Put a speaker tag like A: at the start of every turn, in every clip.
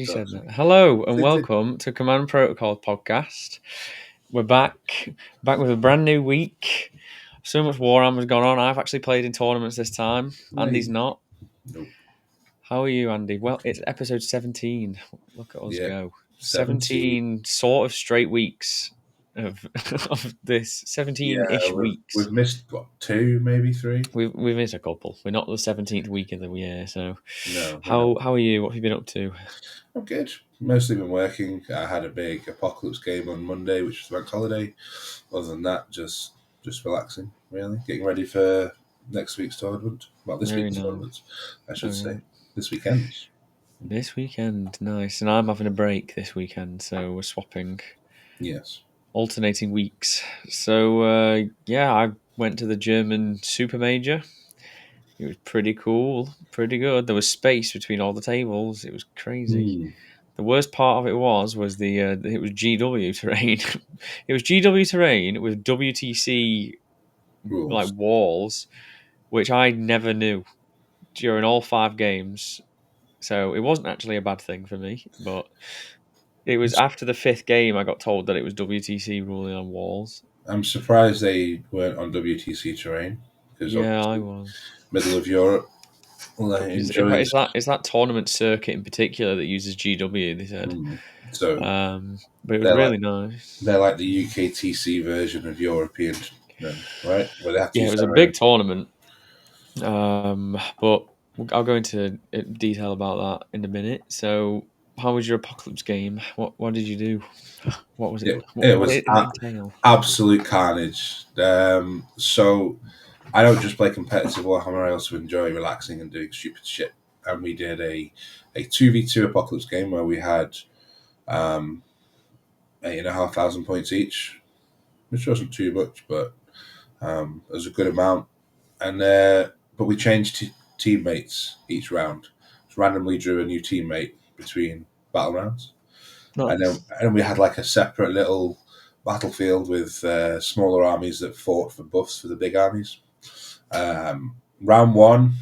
A: He
B: So,
A: said that. Hello and
B: Tick, tick.
A: welcome to Command Protocol podcast. We're back with a brand new week. So much Warhammer's gone on. I've actually played in tournaments this time. Andy's
B: Hey.
A: not.
B: Nope.
A: How are you, Andy? Well, it's episode 17. Look at us
B: Yeah.
A: go.
B: 17.
A: 17 sort of straight weeks of of this.
B: Yeah,
A: 17-ish weeks.
B: we've missed what, 2, maybe 3?
A: We've missed a couple. We're not the 17th week of the year, so
B: No, we're not.
A: how are you? What have you been up to?
B: I'm good. Mostly been working. I had a big Apocalypse game on Monday, which was the bank holiday. Other than that, just relaxing, really. Getting ready for next week's tournament. Well, this
A: Very
B: week's
A: nice.
B: tournament, I should
A: Very
B: say.
A: nice.
B: This weekend.
A: This weekend, nice. And I'm having a break this weekend, so we're swapping,
B: Yes.
A: alternating weeks. So, yeah, I went to the German Super Major. It was pretty cool, pretty good. There was space between all the tables. It was crazy.
B: Hmm.
A: The worst part of it was the it was GW terrain. It was GW terrain with WTC like
B: Rules.
A: walls, which I never knew during all 5 games. So it wasn't actually a bad thing for me, but it was after the 5th game I got told that it was WTC ruling on walls.
B: I'm surprised they weren't on WTC terrain, because
A: Yeah, I
B: obviously
A: was.
B: middle of Europe enjoys.
A: It's that tournament circuit in particular that uses GW. They said,
B: So
A: but it was
B: they're like
A: really nice.
B: they're like the UKTC version of European, right? Where they have to
A: Yeah, it
B: use
A: was a
B: their
A: big
B: own.
A: tournament, but I'll go into detail about that in a minute. So, how was your Apocalypse game? What did you do? What was it?
B: It
A: What
B: was
A: did it entail?
B: absolute carnage. So I don't just play competitive Warhammer. I also enjoy relaxing and doing stupid shit. And we did a 2v2 Apocalypse game where we had 8,500 points each, which wasn't too much, but it was a good amount. And but we changed teammates each round. Just randomly drew a new teammate between battle rounds,
A: Nice.
B: and then we had like a separate little battlefield with smaller armies that fought for buffs for the big armies. Round 1,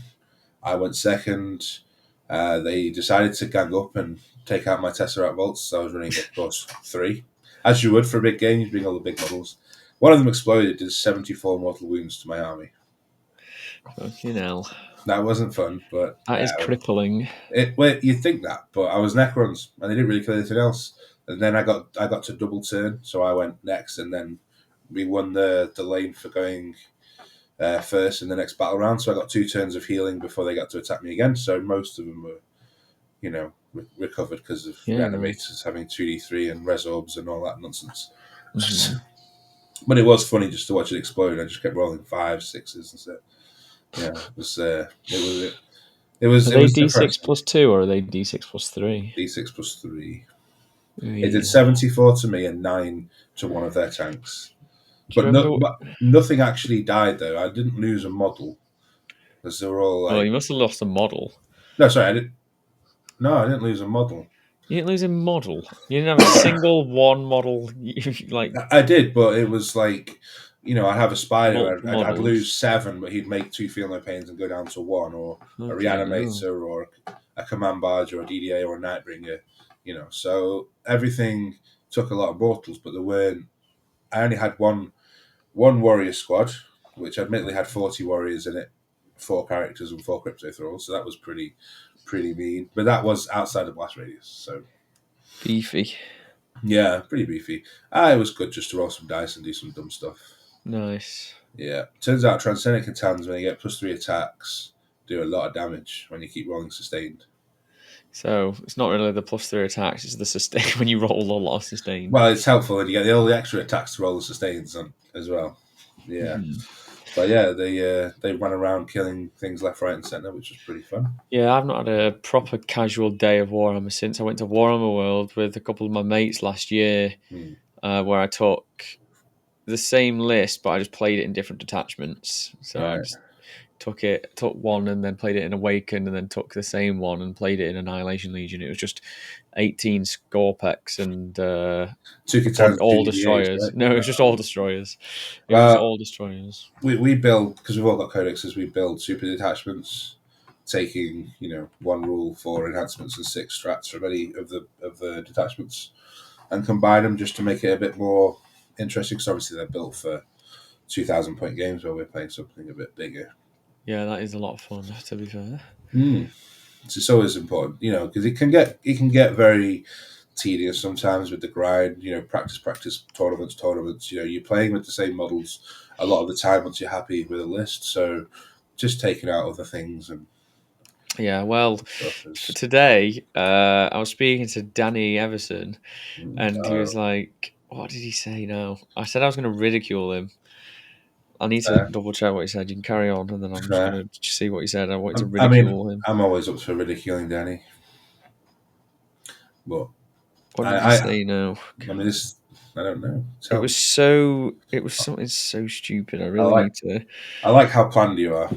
B: I went second. They decided to gang up and take out my Tesseract Bolts, so I was running at +3. As you would for a big game, you bring all the big models. One of them exploded, did 74 mortal wounds to my army.
A: Fucking hell.
B: That wasn't fun, but
A: That is crippling.
B: you'd think that, but I was Necrons, and they didn't really kill anything else. And then I got to double turn, so I went next, and then we won the lane for going first in the next battle round. So I got 2 turns of healing before they got to attack me again. So most of them were, recovered because of
A: Yeah,
B: reanimators having 2d3 and resorbs and all that nonsense.
A: Mm-hmm.
B: But it was funny just to watch it explode. I just kept rolling 5s, 6s, and so yeah, it was
A: Are they D6
B: depressing.
A: +2 or are they D6 +3?
B: D6 +3. It did
A: Yeah.
B: 74 to me and 9 to one of their tanks.
A: Do you remember?
B: But nothing actually died though. I didn't lose a model because they were all
A: Well,
B: like,
A: you must have lost a model.
B: no, sorry, I didn't. No, I didn't lose a model.
A: You didn't lose a model. You didn't have a single one model. Like
B: I did, but it was like, I'd have a spider.
A: multiple
B: I'd lose
A: models.
B: 7, but he'd make 2 feel no pains and go down to 1, or a
A: Okay, no.
B: reanimator, or a command barge, or a DDA, or a Nightbringer. So everything took a lot of mortals, but there weren't. I only had one warrior squad, which admittedly had 40 warriors in it, 4 characters and 4 crypto thralls. So that was pretty mean. But that was outside the blast radius, so.
A: Beefy.
B: Yeah, pretty beefy. It was good just to roll some dice and do some dumb stuff.
A: Nice.
B: Yeah. Turns out Transcendent Catans, when you get +3 attacks, do a lot of damage when you keep rolling sustained.
A: So it's not really the +3 attacks; it's the sustain when you roll a lot of sustain.
B: Well, it's helpful when you get all the extra attacks to roll the sustains on as well. Yeah.
A: Mm-hmm.
B: But yeah, they ran around killing things left, right, and centre, which was pretty fun.
A: Yeah, I've not had a proper casual day of Warhammer since I went to Warhammer World with a couple of my mates last year, where I took the same list, but I just played it in different detachments. So I just took one and then played it in Awakened, and then took the same one and played it in Annihilation Legion. It was just 18 Scorpex and
B: 2 Catans, 2
A: all
B: DDAs,
A: destroyers.
B: right?
A: No, it was just all destroyers. It was just all destroyers.
B: We build, because we've all got codexes, we build super detachments taking one rule for enhancements and six strats from any of the detachments and combine them just to make it a bit more interesting. Because obviously they're built for 2,000 point games where we're playing something a bit bigger.
A: Yeah, that is a lot of fun, to be fair.
B: So it's always important, because it can get very tedious sometimes with the grind. Practice, tournaments. You're playing with the same models a lot of the time once you're happy with a list. So just taking out other things and
A: Yeah, well,
B: stuff
A: for
B: is.
A: today, I was speaking to Danny Everson, and he was
B: Uh,
A: like, "What did he say now?" I said I was going to ridicule him. I need to
B: fair,
A: double check what he said. You can carry on, and then I'm just
B: fair.
A: going to see what he said. I wanted to
B: I mean,
A: ridicule him.
B: I'm always up for ridiculing Danny, but
A: What did he
B: I, I,
A: say now?
B: I mean,
A: God.
B: I don't know.
A: It
B: Tell me.
A: was so. It was something so stupid. I
B: I
A: really
B: like,
A: need to.
B: I like how planned you are.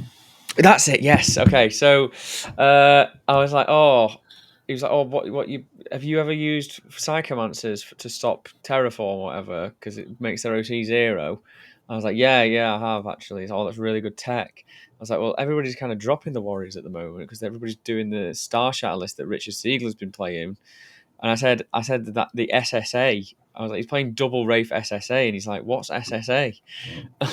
A: That's it. Yes. Okay. So, I was like, oh, he was like, oh, what you have you ever used psychomancers to stop terraform or whatever because it makes their OT 0? I was like, yeah, I have actually. Oh, that's really good tech. I was like, well, everybody's kind of dropping the warriors at the moment because everybody's doing the Star Shatter list that Richard Siegler's been playing. And I said that the SSA. I was like, he's playing double Wraith SSA, and he's like, what's SSA?
B: Oh,
A: I
B: yeah.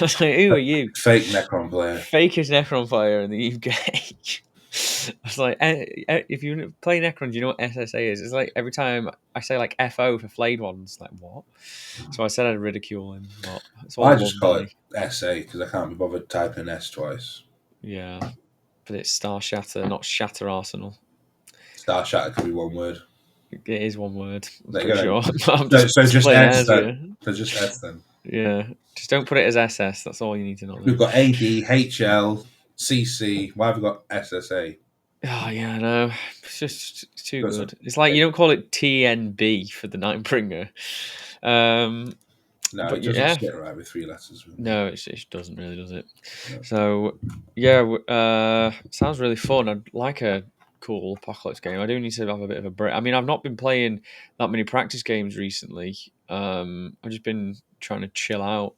A: was like, who are you?
B: Fake Necron player.
A: Fakest Necron player in the UK. I was like, if you play Necron, do you know what SSA is? It's like every time I say like FO for flayed ones, like what? So I said I'd ridicule him, but it's all
B: I
A: love,
B: just call it
A: Danny.
B: SA because I can't be bothered typing S twice.
A: Yeah, but it's Star Shatter, not Shatter Arsenal.
B: Star Shatter could be one word.
A: It is one word, I'm
B: There you
A: pretty
B: go.
A: sure. I'm
B: So,
A: just
B: so just
A: splitting
B: S
A: hairs
B: then.
A: here.
B: So just S then.
A: Yeah, just don't put it as SS. That's all you need to know.
B: We've got AD, HL, CC. Why have we got SSA?
A: Oh yeah, I know. It's just too
B: Got some.
A: good. It's like you don't call it TNB for the Nightbringer. Um,
B: No,
A: but
B: it doesn't
A: yeah,
B: sit right with three letters with me.
A: no, it doesn't really, does it?
B: No.
A: So yeah, sounds really fun. I'd like a cool apocalypse game. I do need to have a bit of a break. I mean, I've not been playing that many practice games recently. I've just been trying to chill out.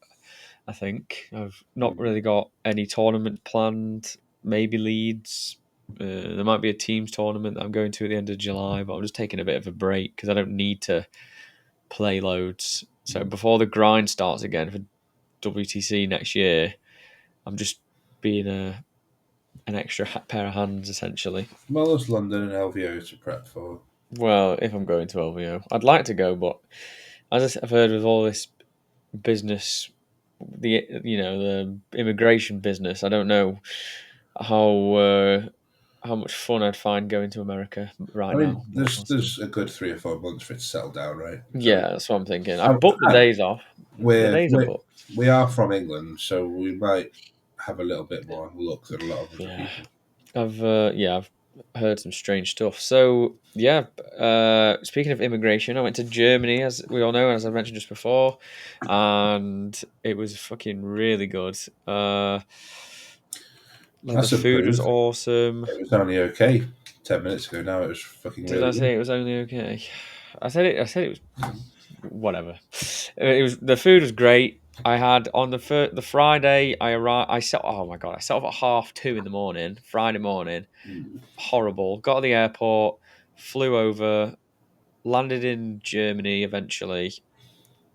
A: I think I've not really got any tournament planned. Maybe Leeds. There might be a teams tournament that I'm going to at the end of July, but I'm just taking a bit of a break because I don't need to play loads. So before the grind starts again for WTC next year, I'm just being an extra pair of hands essentially.
B: Well, there's London and LVO to prep for.
A: Well, if I'm going to LVO, I'd like to go, but as I've heard with all this business, the immigration business, I don't know how how much fun I'd find going to America
B: I
A: right
B: mean,
A: now. But
B: there's
A: we'll see.
B: there's a good 3 or 4 months for it to settle down, right? So
A: Yeah, that's what I'm thinking.
B: I,
A: I've booked the
B: I,
A: days off. The
B: we're,
A: days are
B: we're
A: booked.
B: we are from England, so we might have a little bit more luck than a lot of other
A: Yeah,
B: people.
A: I've heard some strange stuff. So yeah, speaking of immigration, I went to Germany, as we all know, as I mentioned just before, and it was fucking really good. Like the
B: That's
A: food was
B: improved.
A: awesome.
B: It was only okay 10 minutes ago. Now it was fucking
A: Did
B: really
A: I
B: good.
A: say it was only okay? I said it was whatever. It was the food was great. I had on the Friday I arrived. I set oh my god! I set off at 2:30 in the morning, Friday morning. Horrible. Got to the airport, flew over, landed in Germany eventually,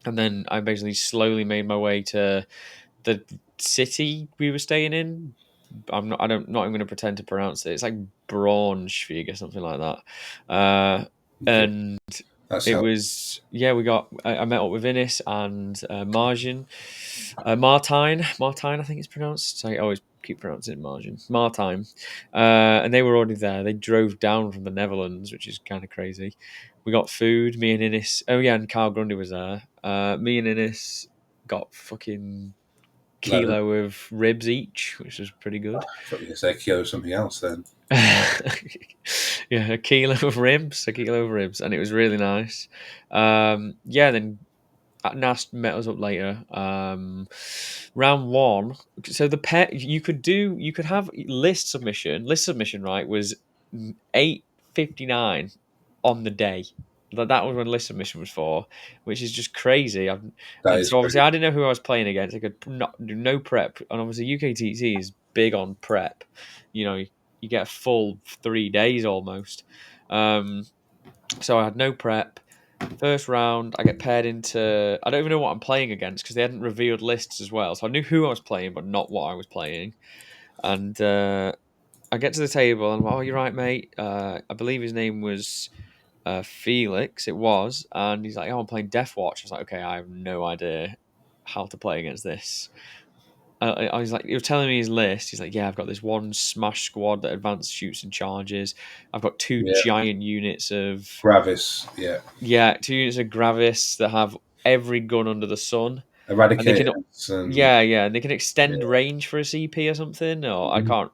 A: and then I basically slowly made my way to the city we were staying in. Not even going to pretend to pronounce it. It's like Braunschweig or something like that.
B: Okay,
A: And
B: that's
A: it
B: how.
A: was I met up with Innes and Margin, Martine I think it's pronounced. I always keep pronouncing it Margin, Martine, and they were already there. They drove down from the Netherlands, which is kind of crazy. We got food. Me and Innes. Oh yeah, and Carl Grundy was there. Me and Innes got fucking
B: Let it,
A: kilo of ribs each, which was pretty good.
B: I thought you were going to say kilo something else then.
A: Yeah, a kilo of ribs, and it was really nice. Yeah, then Nast met us up later. Round one. So the pet you could have list submission. List submission right was 8:59 on the day. That was when list submission was for, which is just crazy.
B: That
A: And
B: is
A: so obviously
B: pretty.
A: I didn't know who I was playing against. I could not do no prep, and obviously UKTC is big on prep. You know, you get a full 3 days almost. Um, so I had no prep. First round, I get paired into. I don't even know what I'm playing against because they hadn't revealed lists as well. So I knew who I was playing, but not what I was playing. And I get to the table and I'm like, "Oh, you're right, mate." I believe his name was Felix. It was, and he's like, "Oh, I'm playing Death Watch." I was like, "Okay, I have no idea how to play against this." I was like, he was telling me his list. He's like, "Yeah, I've got this one smash squad that advanced shoots and charges. I've got two
B: Yeah,
A: giant units of
B: Gravis. Yeah,
A: 2 units of Gravis that have every gun under the sun, and they can."
B: Eradicators and
A: Yeah, and they can extend
B: yeah,
A: range for a CP or something. Or I
B: mhm,
A: can't.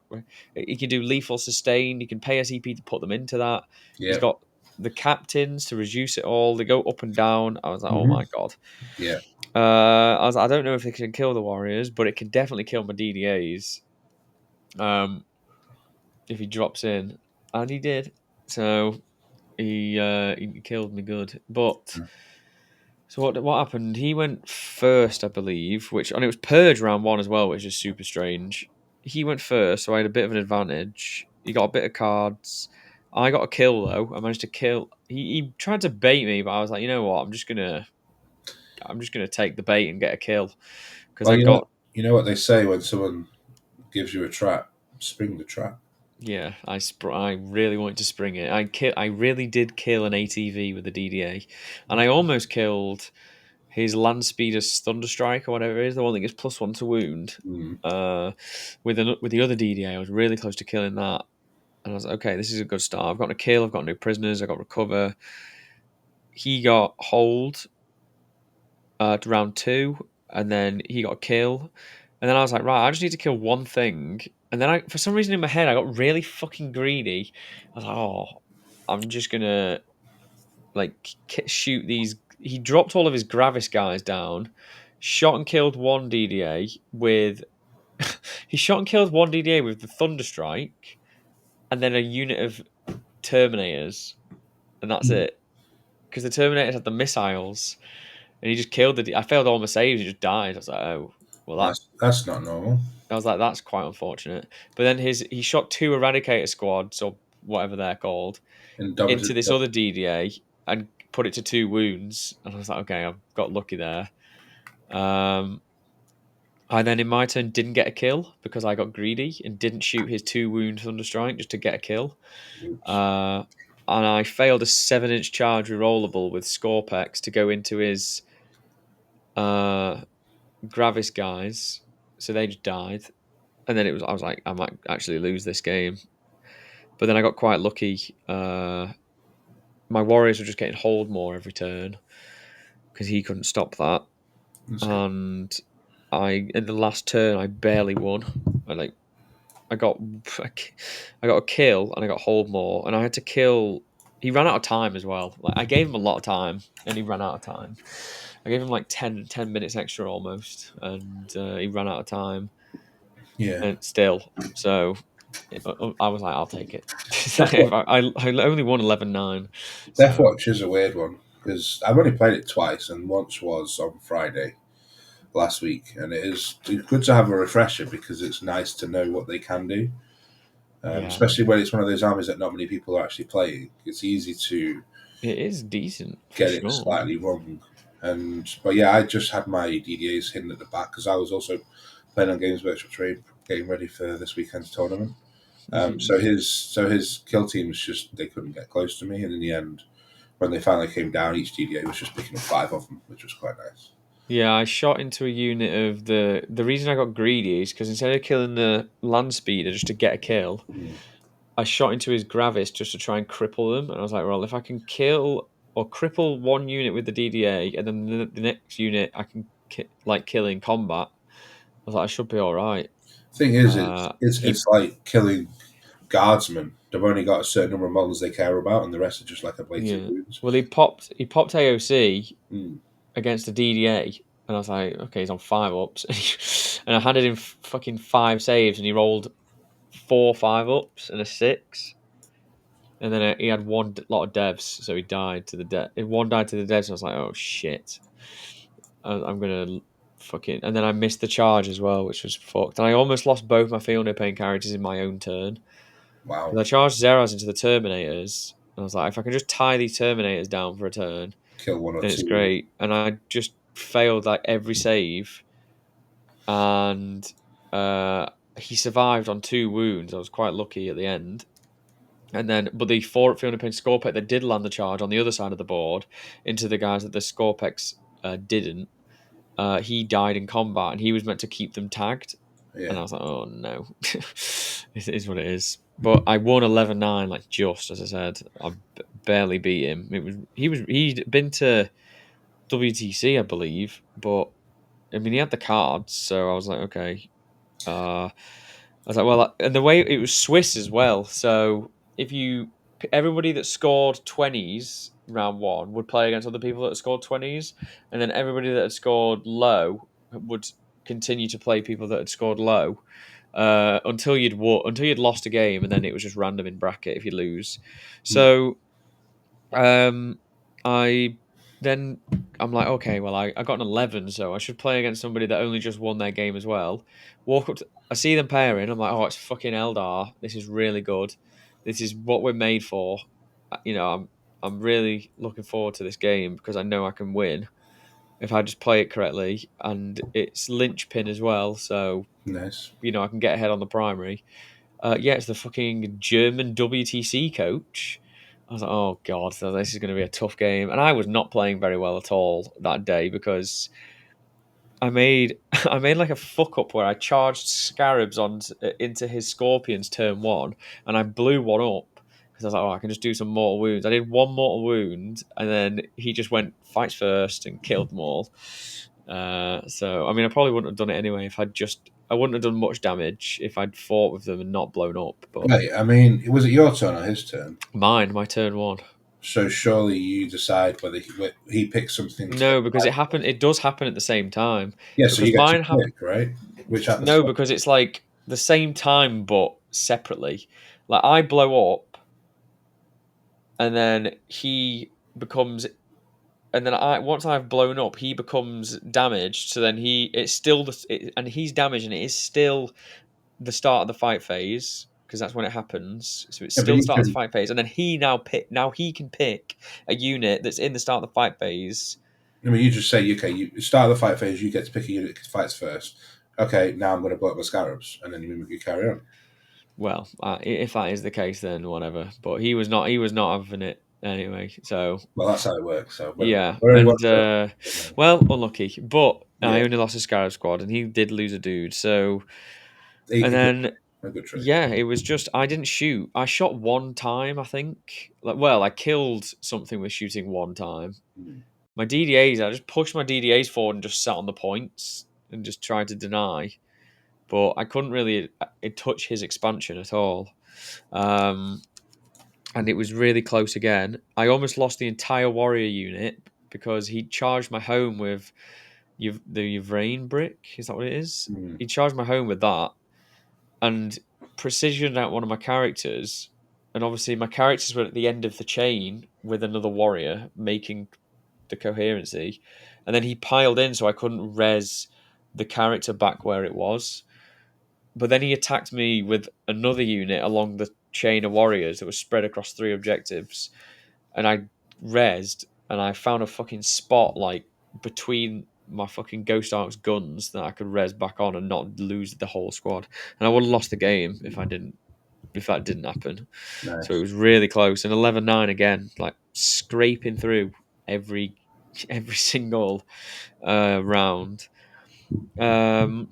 A: He can do lethal sustain. You can pay a CP to put them into that. He's
B: yeah,
A: got the captains to reduce it all. They go up and down. I was like, oh
B: hmm
A: my god.
B: yeah.
A: I was like, I don't know if it can kill the warriors, but it can definitely kill my DDAs. If he drops in, and he did. So he killed me good. But so what happened? He went first, I believe, and it was Purge round one as well, which is super strange. He went first, so I had a bit of an advantage. He got a bit of cards. I got a kill though. I managed to kill. He tried to bait me, but I was like, you know what? I'm just gonna take the bait and get a kill because
B: Well,
A: I got.
B: you know what they say when someone gives you a trap, spring the trap.
A: Yeah, I really wanted to spring it. I really did kill an ATV with a DDA, and I almost killed his land speeder's thunderstrike or whatever it is, the one that gives +1 to wound.
B: Mm.
A: Uh, with the other DDA, I was really close to killing that, and I was like, okay, this is a good start. I've got a kill. I've got no prisoners. I got recover. He got hold to round two, and then he got a kill, and then I was like, right, I just need to kill one thing, and then for some reason in my head, I got really fucking greedy. I was like, oh, I'm just gonna like shoot these. He dropped all of his Gravis guys down, shot and killed one DDA with. He shot and killed one DDA with the Thunderstrike, and then a unit of Terminators, and that's
B: Mm.
A: it. Because the Terminators had the missiles, and he just killed I failed all my saves. He just died. I was like, oh, well
B: That's not normal.
A: I was like, that's quite unfortunate. But then he shot two Eradicator squads or whatever they're called into this
B: Indomitable.
A: other DDA and put it to 2 wounds. And I was like, okay, I've got lucky there. I then in my turn didn't get a kill because I got greedy and didn't shoot his 2 wound Thunderstrike just to get a kill.
B: Oops.
A: Uh, and I failed a 7-inch charge rerollable with Scorpex to go into his uh, Gravis guys. So they just died. And then I was like, I might actually lose this game. But then I got quite lucky. My warriors were just getting hold more every turn because he couldn't stop that.
B: That's good.
A: And in the last turn, I barely won. I got I got a kill and I got hold more, and I had to kill. He ran out of time as well. Like I gave him a lot of time, and he ran out of time. I gave him like 10 minutes extra almost, and he ran out of time.
B: Yeah.
A: And still, so I was like, I'll take it.
B: Death Watch,
A: I only won 11-9.
B: Death
A: So
B: Watch is a weird one because I've only played it twice, and once was on Friday last week, and it's good to have a refresher because it's nice to know what they can do.
A: yeah,
B: Especially when it's one of those armies that not many people are actually playing. It's easy to
A: it is decent for
B: get it
A: sure.
B: slightly wrong. But yeah, I just had my DDAs hidden at the back because I was also playing on Games Virtual Trade, getting ready for this weekend's tournament. So his kill teams just they couldn't get close to me, and in the end, when they finally came down, each DDA was just picking up 5 of them, which was quite nice.
A: Yeah, I shot into a unit of the reason I got greedy is because instead of killing the land speeder just to get a kill,
B: Mm.
A: I shot into his Gravis just to try and cripple them. And I was like, well, if I can kill or cripple one unit with the DDA, and then the next unit I can kill in combat, I was like, I should be all right.
B: Thing is, it's it's,
A: He
B: it's like killing guardsmen. They've only got a certain number of models they care about, and the rest are just like ablative
A: Yeah.
B: wounds.
A: Well, he popped AOC
B: Mm.
A: against the DDA, and I was like, okay, he's on 5 ups, and I handed him fucking 5 saves, and he rolled 4 5 ups and a 6. And then he had one lot of devs, so he died to the one died to the devs, and I was like, oh shit, I'm gonna fucking. And then I missed the charge as well, which was fucked. And I almost lost both my field no pain characters in my own turn
B: Wow.
A: because I charged Zeros into the Terminators. And I was like, if I can just tie these Terminators down for a turn,
B: Kill one or
A: then it's
B: two.
A: great. And I just failed like every save, and uh, he survived on 2 wounds. I was quite lucky at the end. And then, but the 4 Fiona Payne Scorpec that did land the charge on the other side of the board into the guys that the Scorpecs didn't, he died in combat and he was meant to keep them tagged. And
B: Yeah.
A: I was like, oh no, it is what it is. But I won 11-9, like just as I said. I barely beat him. He'd been to WTC, I believe, but I mean, he had the cards, so I was like, okay. I was like, well, and the way it was Swiss as well. So if you everybody that scored 20s round one would play against other people that had scored 20s, and then everybody that had scored low would continue to play people that had scored low until you'd lost a game, and then it was just random in bracket if you lose.
B: Hmm.
A: So um, I then I'm like, okay, well, I got an 11, so I should play against somebody that only just won their game as well. Walk up, I see them pairing. I'm like, oh, it's fucking Eldar. This is really good. This is what we're made for. I'm really looking forward to this game because I know I can win if I just play it correctly, and it's linchpin as well. So
B: Nice.
A: I can get ahead on the primary. Yeah, it's the fucking German WTC coach. I was like, oh god, so this is going to be a tough game, and I was not playing very well at all that day because I made I made like a fuck up where I charged scarabs on into his scorpions turn one, and I blew one up because I was like, oh, I can just do some mortal wounds. I did one mortal wound, and then he just went fights first and killed them all. So I mean, I probably wouldn't have done it anyway if I wouldn't have done much damage if I'd fought with them and not blown up. But
B: Right. I mean, was it your turn or his turn?
A: my turn one.
B: So surely you decide whether he picks something to go
A: No, because
B: right.
A: it does happen at the same time.
B: Yeah, so
A: Because
B: you get to
A: mine happened.
B: pick, right? Which at the
A: No,
B: start.
A: because it's like the same time but separately. Like I blow up, and then he becomes, and then I once I've blown up, he becomes damaged. So then it's still and he's damaged, and it is still the start of the fight phase because that's when it happens. So it's
B: Yeah, but
A: still the
B: you
A: start of the
B: can.
A: fight phase, and then now he can pick a unit that's in the start of the fight phase.
B: I mean, you just say, okay, you start the fight phase. You get to pick a unit that fights first. Okay, now I'm going to blow up my scarabs, and then you carry on.
A: Well, if that is the case, then whatever. But he was not. He was not having it anyway. So
B: Well, that's how it works. So
A: yeah,
B: whatever you
A: and
B: want to do.
A: well, unlucky. But I
B: Yeah,
A: only lost a Scarab squad, and he did lose a dude. So and
B: a good,
A: then
B: a good trade.
A: yeah, it was just I didn't shoot. I shot one time, I think. Like, well, I killed something with shooting one time.
B: Hmm.
A: My DDAs, I just pushed my DDAs forward and just sat on the points and just tried to deny. But I couldn't really touch his expansion at all. Um, and it was really close again. I almost lost the entire warrior unit because he charged my home with the Yvrain brick. Is that what it is?
B: Hmm.
A: He charged my home with that and precisioned out one of my characters. And obviously, my characters were at the end of the chain with another warrior, making the coherency. And then he piled in, so I couldn't res the character back where it was. But then he attacked me with another unit along the chain of warriors that was spread across 3 objectives. And I resed and I found a fucking spot like between my fucking Ghost Ark's guns that I could res back on and not lose the whole squad. And I would have lost the game if that didn't happen. So it
B: Nice.
A: was really close. And 11-9 again, like scraping through every every single round. Um,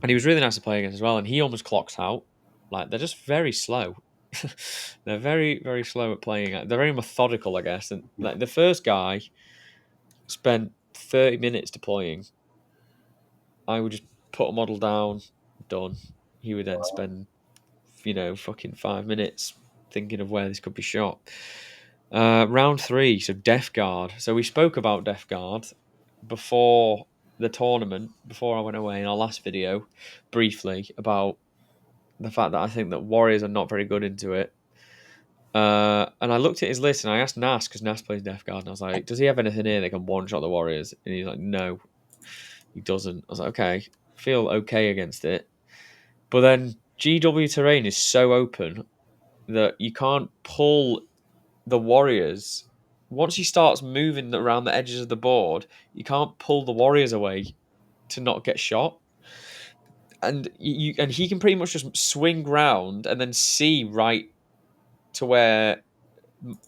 A: and he was really nice to play against as well. And he almost clocks out. Like they're just very slow. They're very very slow at playing. They're very methodical, I guess. And like the first guy spent 30 minutes deploying. I would just put a model down, done. He would then spend fucking 5 minutes thinking of where this could be shot. Round three, so Death Guard. So we spoke about Death Guard before the tournament, before I went away in our last video, briefly about the fact that I think that Warriors are not very good into it. And I looked at his list and I asked Nas, because Nas plays Death Guard, and I was like, does he have anything here that can one shot the Warriors? And he's like, no, he doesn't. I was like, okay, feel okay against it. But then GW terrain is so open that you can't pull the Warriors. Once he starts moving around the edges of the board, you can't pull the Warriors away to not get shot. And he can pretty much just swing round and then see right to where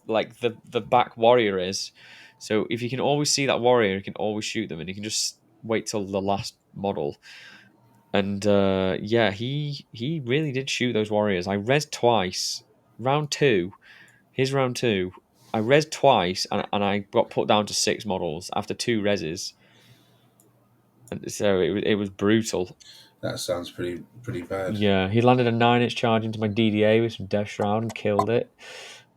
A: like the back warrior is. So if you can always see that warrior, you can always shoot them, and you can just wait till the last model. And yeah, he really did shoot those warriors. I res twice. Round two, his round two, I res twice, and I got put down to 6 models after 2 reses. And so it was brutal.
B: That sounds pretty bad.
A: Yeah, he landed a 9-inch charge into my DDA with some Death Shroud and killed it.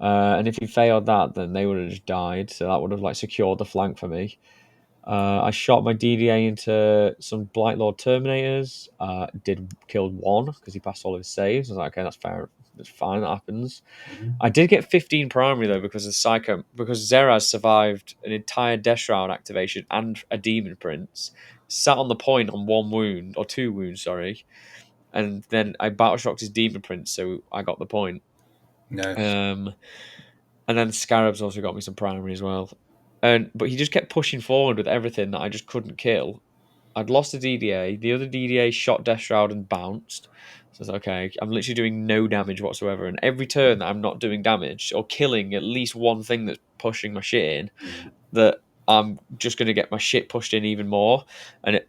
A: And if he failed that, then they would have just died. So that would have like secured the flank for me. I shot my DDA into some Blight Lord Terminators. Did killed one because he passed all of his saves. I was like, okay, that's fair. That's fine. That happens.
B: Mhm.
A: I did get 15 primary though because of Psycho, because Zeraz survived an entire Death Shroud activation and a Demon Prince. Sat on the point on 1 wound or 2 wounds, sorry, and then I battle shocked his Demon Prince, so I got the point.
B: Nice.
A: Um, and then Scarabs also got me some primary as well. But he just kept pushing forward with everything that I just couldn't kill. I'd lost the DDA. The other DDA shot Death Shroud and bounced. So I was like, okay, I'm literally doing no damage whatsoever. And every turn that I'm not doing damage or killing at least one thing that's pushing my shit in,
B: Mm.
A: that I'm just going to get my shit pushed in even more. And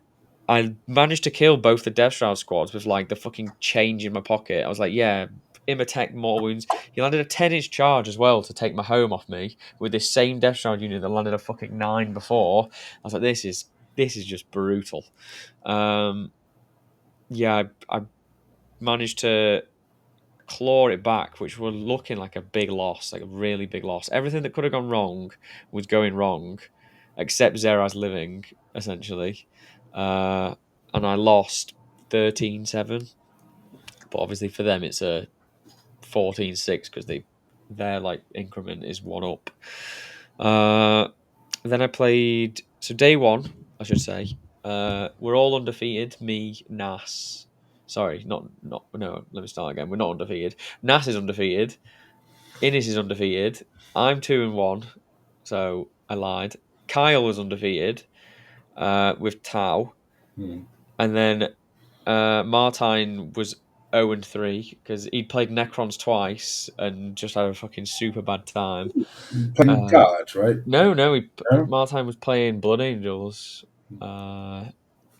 A: I managed to kill both the Death Shroud squads with like the fucking change in my pocket. I was like, yeah, Imatech, more wounds. He landed a 10-inch charge as well to take my home off me with this same Death Shroud unit that landed a fucking 9 before. I was like, this is just brutal. Um, yeah, I managed to claw it back, which were looking like a big loss, like a really big loss. Everything that could have gone wrong was going wrong, except Zeraz living, essentially. And I lost 13-7. But obviously for them, it's a 14-6 because their like increment is 1 up. Then I played, so day one, I should say. We're all undefeated. Me, Nas. Sorry, not no. Let me start again. We're not undefeated. Nas is undefeated. Innis is undefeated. I'm 2-1, so I lied. Kyle was undefeated with Tau,
B: Mm.
A: and then Martine was 0-3 because he'd played Necrons twice and just had a fucking super bad time.
B: Playing
A: Uh,
B: guard, right?
A: no,
B: No?
A: Martine was playing Blood Angels. Uh,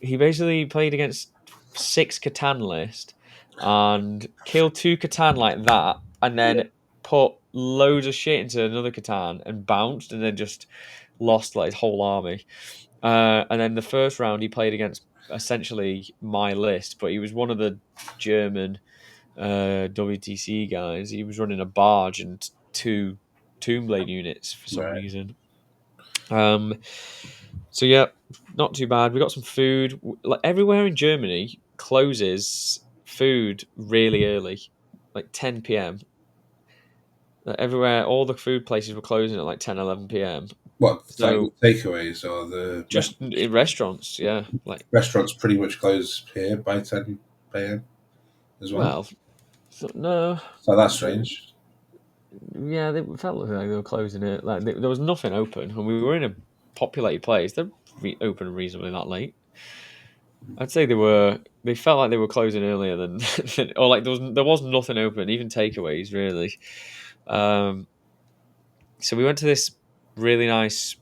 A: he basically played against 6 Catan list and killed 2 Catan like that, and then put loads of shit into another Catan and bounced, and then just lost like his whole army. And then the first round he played against essentially my list, but he was one of the German WTC guys. He was running a barge and 2 Tombblade units for some
B: Right.
A: reason. Um, so yeah, not too bad. We got some food. Like everywhere in Germany closes food really early, like 10 p.m. Like, everywhere, all the food places were closing at like 10, 11 p.m.
B: What, like the
A: So
B: takeaways or the
A: just in restaurants, yeah. Like,
B: restaurants pretty much close here by 10 p.m. as well?
A: well, so, no,
B: So that's strange.
A: yeah, they felt like they were closing it. Like there was nothing open, and we were in a populated place. They're open reasonably that late. I'd say they were. They felt like they were closing earlier than, or like there was nothing open, even takeaways really. Um, so we went to this really nice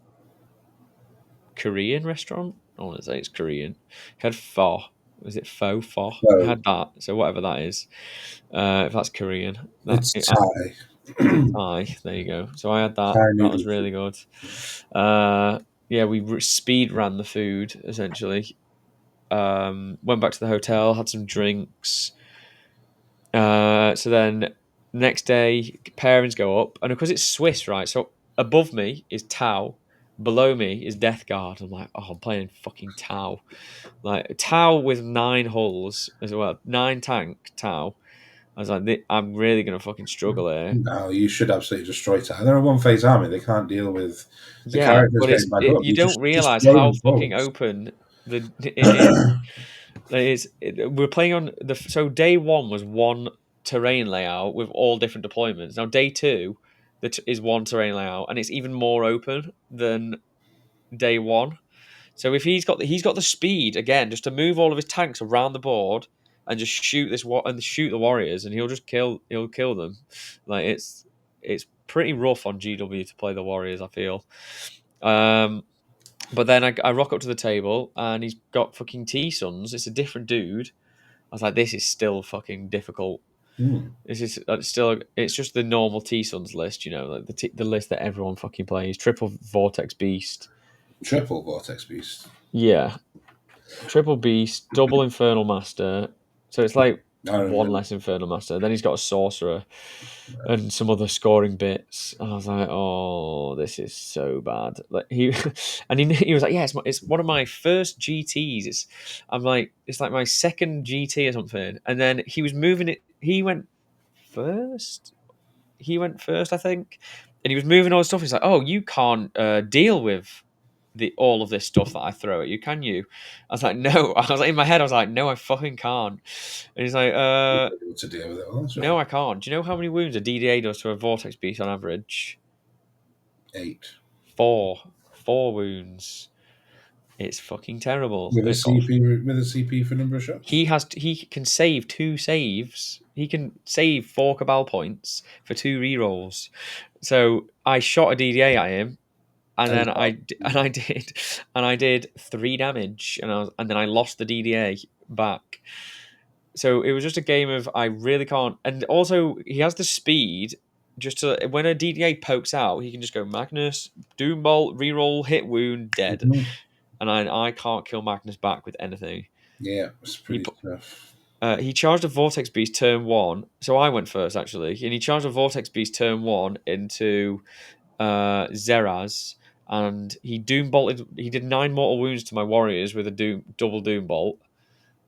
A: Korean restaurant. I want to say it's Korean. It had pho. Was it pho? Pho. It
B: So
A: had that. So whatever that is, if that's Korean,
B: it's Thai.
A: Thai. There you go. So I had that.
B: Thai
A: That was
B: noodle
A: really
B: soup.
A: good. Yeah, we speed ran the food essentially. Went back to the hotel, had some drinks. So then next day, pairings go up, and because it's Swiss, right? So above me is Tau, below me is Death Guard. I'm like, oh, I'm playing fucking Tau, like Tau with 9 hulls as well, 9 tank Tau. I was like, I'm really gonna fucking struggle here.
B: No, you should absolutely destroy Titan. They're a one-phase army. They can't deal with the
A: Yeah,
B: characters
A: but
B: getting back up.
A: you
B: You
A: don't
B: just
A: realize
B: throw
A: how
B: them
A: fucking
B: forwards.
A: open it is. We're playing on so day one was one terrain layout with all different deployments. Now day two, that is one terrain layout, and it's even more open than day one. So if he's got the speed again, just to move all of his tanks around the board and just shoot and shoot the warriors, and he'll kill them. Like it's pretty rough on GW to play the warriors. I feel. Um, but then I rock up to the table and he's got fucking T Sons. It's a different dude. I was like, this is still fucking difficult.
B: Hmm.
A: This is still. It's just the normal T Sons list, like the list that everyone fucking plays. Triple Vortex Beast.
B: Triple Vortex Beast.
A: Yeah, Triple Beast, double Infernal Master. So it's like
B: I
A: one
B: remember.
A: less Infernal Master. Then he's got a Sorcerer and some other scoring bits. And I was like, oh, this is so bad. Like he was like, yeah, it's one of my first GTS. I'm like, it's like my second GT or something. And then he was moving it. First. He went first, I think, and he was moving all the stuff. He's like, "Oh, you can't deal with the all of this stuff that I throw at you, can you?" I was like, "No." I was like, in my head, I was like, "No, I fucking can't." And he's like,
B: Able to deal with it. Well, that's
A: "No,
B: right.
A: I can't." Do you know how many wounds a DDA does to a Vortex Beast on average?
B: 8
A: Four wounds. It's fucking terrible.
B: with a
A: It's got
B: CP for number of shots.
A: he can save two saves. He can save four cabal points for two rerolls. So I shot a DDA at him, and
B: And
A: then
B: he's got
A: I did 3 damage, and then I lost the DDA back. So it was just a game of I really can't. And also he has the speed. Just to when a DDA pokes out, he can just go Magnus, Doombolt, reroll, hit wound, dead,
B: Mhm.
A: and I can't kill Magnus back with anything.
B: Yeah, it's
A: He
B: pretty tough.
A: he charged a Vortex Beast turn one, so I went first actually, and he charged a Vortex Beast turn one into Zeraz, and he doom bolted. He did 9 mortal wounds to my warriors with a double doom bolt,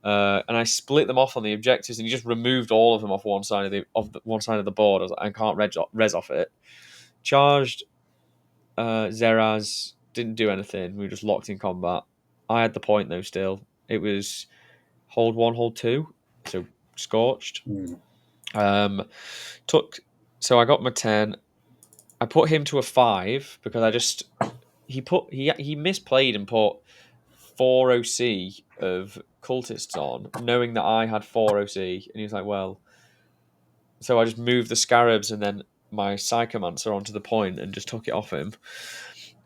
A: and I split them off on the objectives, and he just removed all of them off one side of the one side of the board. I was like, I can't res off it. Charged Zeraz, didn't do anything. We were just locked in combat. I had the point though. Still, it was hold one, hold two, so scorched.
B: Hmm.
A: Took so I got my 10. I put him to a 5 because I just he misplayed and put 4 OC of cultists on, knowing that I had 4 OC, and he was like, well, so I just moved the scarabs and then my psychomancer onto the point and just took it off him.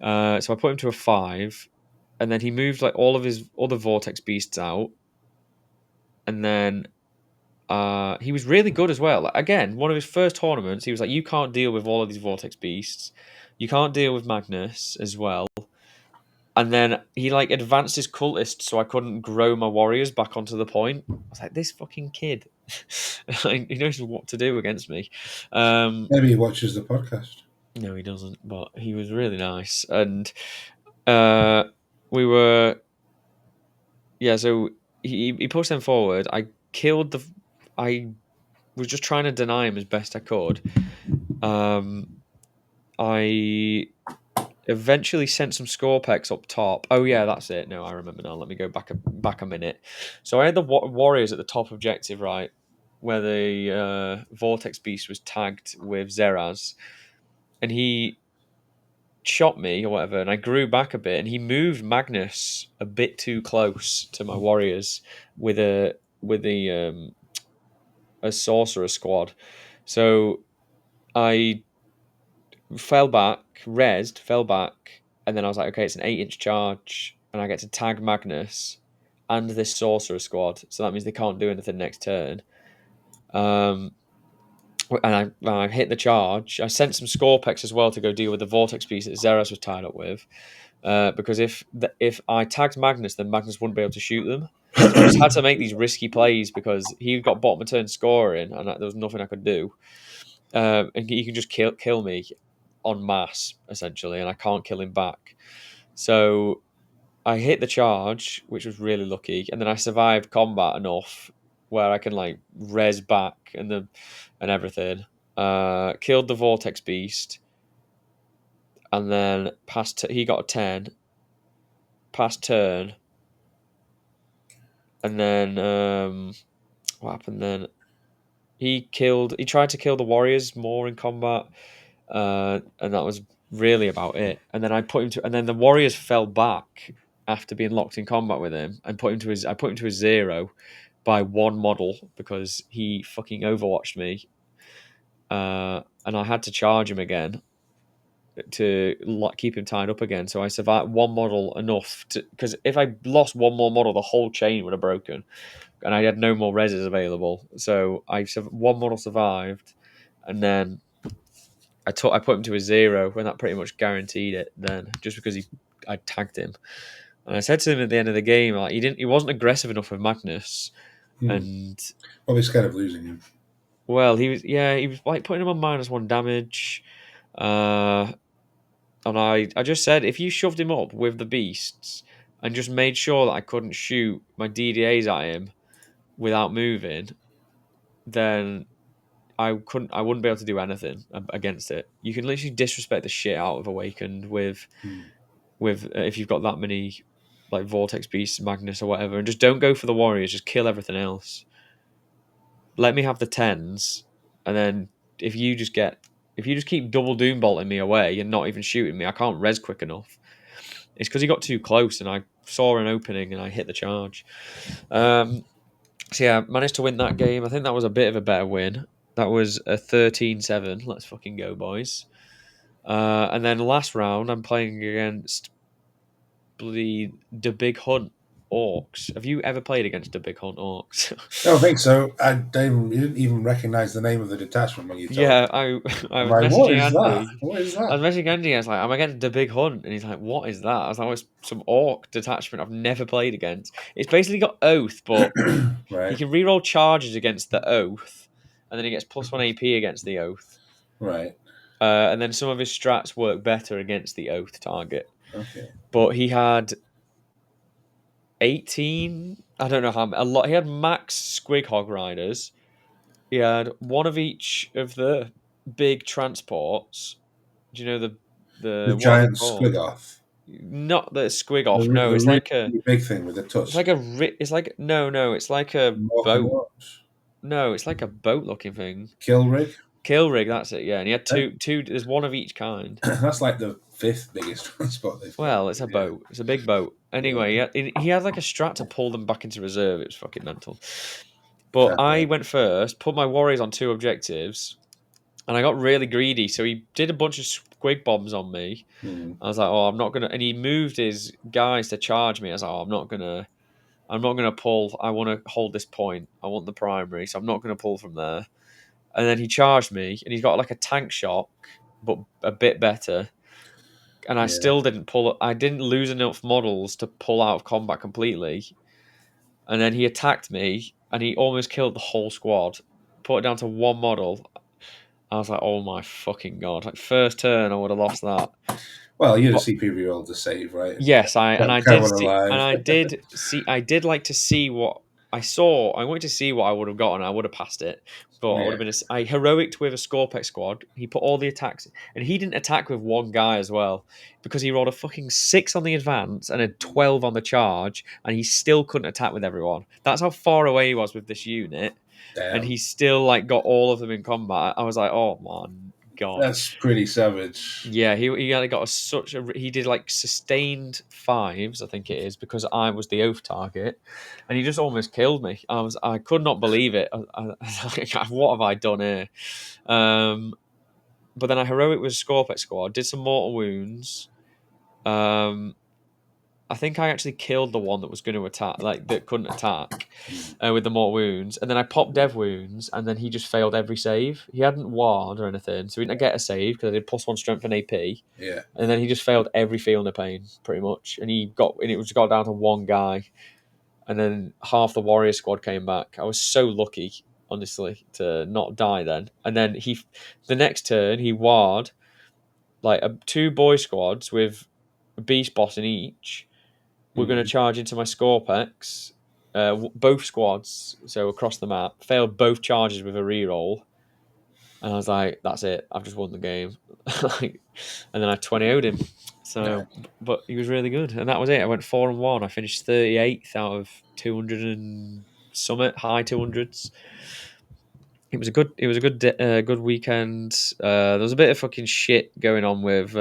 A: So I put him to a 5, and then he moved like all of his other vortex beasts out, and then he was really good as well. Like, again, one of his first tournaments, he was like, "You can't deal with all of these vortex beasts. You can't deal with Magnus as well." And then he like advanced his cultist, so I couldn't grow my warriors back onto the point. I was like, "This fucking kid, he knows what to do against me." Um,
B: Maybe he watches the podcast.
A: no, he doesn't. But he was really nice, and uh, we were So he pushed them forward. I killed the. I was just trying to deny him as best I could. I eventually sent some score pecks up top. Oh yeah, that's it. No, I remember now. Let me go back a minute. So I had the warriors at the top objective, right, where the vortex beast was tagged with Zeraz, and he shot me or whatever, and I grew back a bit, and he moved Magnus a bit too close to my warriors with a sorcerer squad. So I fell back, and then I was like, okay, it's an 8-inch charge, and I get to tag Magnus and this sorcerer squad, so that means they can't do anything next turn. Um, and I hit the charge. I sent some score pecks as well to go deal with the vortex piece that Zeras was tied up with, because if I tagged Magnus, then Magnus wouldn't be able to shoot them. So I just had to make these risky plays because he got bottom of turn scoring, and there was nothing I could do. And he can just kill me en masse essentially, and I can't kill him back. So I hit the charge, which was really lucky, and then I survived combat enough where I can like res back and everything. Killed the Vortex Beast, and then he got a 10, past turn, and then what happened then? He tried to kill the warriors more in combat, and that was really about it. And then and then the warriors fell back after being locked in combat with him, and I put him to his 0 by one model because he fucking overwatched me, and I had to charge him again to keep him tied up again. So I survived one model enough to, because if I lost one more model, the whole chain would have broken, and I had no more reses available. So one model survived, and then I put him to a 0, and that pretty much guaranteed it. Then just because I tagged him, and I said to him at the end of the game, like he wasn't aggressive enough with Magnus, and
B: Probably scared of losing him.
A: well he was like putting him on -1 damage, and I just said if you shoved him up with the beasts and just made sure that I couldn't shoot my DDAs at him without moving, then I wouldn't be able to do anything against it. You can literally disrespect the shit out of Awakened with if you've got that many like Vortex Beasts, Magnus or whatever, and just don't go for the warriors. Just kill everything else. Let me have the 10s, and then if you just keep double doom bolting me away and not even shooting me, I can't res quick enough. It's because he got too close, and I saw an opening and I hit the charge. So yeah, managed to win that game. I think that was a bit of a better win. That was a 13-7. Let's fucking go, boys. And then last round, I'm playing against the Big Hunt Orcs. Have you ever played against the Big Hunt Orcs?
B: I don't think so. You didn't even recognize the name of the detachment when you told
A: Yeah,
B: me.
A: I
B: I'm
A: was
B: like, what
A: messaging
B: is that?
A: Andy.
B: What is
A: I was
B: that?
A: messaging Andy. I was like, "I'm against the Big Hunt," and he's like, "What is that?" I was like, "Oh, it's some orc detachment I've never played against. It's basically got Oath, but he
B: Right,
A: can reroll charges against the Oath, and then he gets +1 AP against the Oath.
B: right.
A: And then some of his strats work better against the Oath target.
B: Okay.
A: But he had 18. I don't know how a lot. He had max Squig Hog Riders. He had one of each of the big transports. Do you know
B: The
A: the what are they
B: giant
A: called?
B: squigoth.
A: Not the squig
B: The,
A: off. No,
B: the
A: it's
B: really
A: like a
B: big thing with the
A: it's
B: tusk.
A: like a it's like no, it's like a
B: Morgan
A: boat.
B: Watch.
A: No, it's like a boat looking thing.
B: Kill rig.
A: Kill rig, that's it. Yeah, and he had
B: Yeah.
A: two. There's one of each kind.
B: That's like the fifth biggest transport they've got.
A: Well, it's a
B: Yeah.
A: boat. It's a big boat.
B: Yeah.
A: Anyway, he had like a strat to pull them back into reserve. It was fucking mental. But
B: Fair
A: I
B: play.
A: went first, put my warriors on 2 objectives, and I got really greedy. So he did a bunch of squig bombs on me.
B: Hmm.
A: I was like, oh, I'm not gonna. And he moved his guys to charge me. I was like, oh, I'm not gonna pull. I want to hold this point. I want the primary, so I'm not gonna pull from there. And then he charged me, and he's got like a tank shock, but a bit better. And I
B: Yeah.
A: still didn't pull. I didn't lose enough models to pull out of combat completely. And then he attacked me, and he almost killed the whole squad. Put it down to one model. I was like, oh my fucking god! Like first turn, I would have lost that.
B: Well, you're the
A: But
B: CP roll to save, right?
A: yes,
B: Kept one alive.
A: I did like to see what I saw. I wanted to see what I would have gotten. I would have passed it, but I would
B: Yeah.
A: have been. I heroicked with a Scorpex squad. He put all the attacks, and he didn't attack with one guy as well because he rolled a fucking 6 on the advance and a 12 on the charge, and he still couldn't attack with everyone. That's how far away he was with this unit, and
B: Damn.
A: he still like got all of them in combat. I was like, oh my god.
B: That's pretty savage.
A: Yeah, he only got he did like sustained fives, I think it is, because I was the oath target, and he just almost killed me. I could not believe it. What have I done here? But then I heroic with Scorpex squad, did some mortal wounds. Um, I think I actually killed the one that was going to attack, like that couldn't attack with the mortal wounds. And then I popped dev wounds, and then he just failed every save. He hadn't ward or anything, so he didn't get a save because I did +1 strength and AP.
B: Yeah.
A: And then he just failed every field of pain, pretty much. And it was got down to one guy. And then half the warrior squad came back. I was so lucky, honestly, to not die then. And then the next turn, he ward like two boy squads with a beast boss in each. We're going to
B: Mm.
A: charge into my Scorpex. both squads, so across the map, failed both charges with a reroll. And I was like, that's it. I've just won the game. Like, and then I 20-0'd him.
B: Yeah.
A: So, but he was really good. And that was it. I went 4-1. I finished 38th out of 200 and summit, high 200s. Good weekend. There was a bit of fucking shit going on with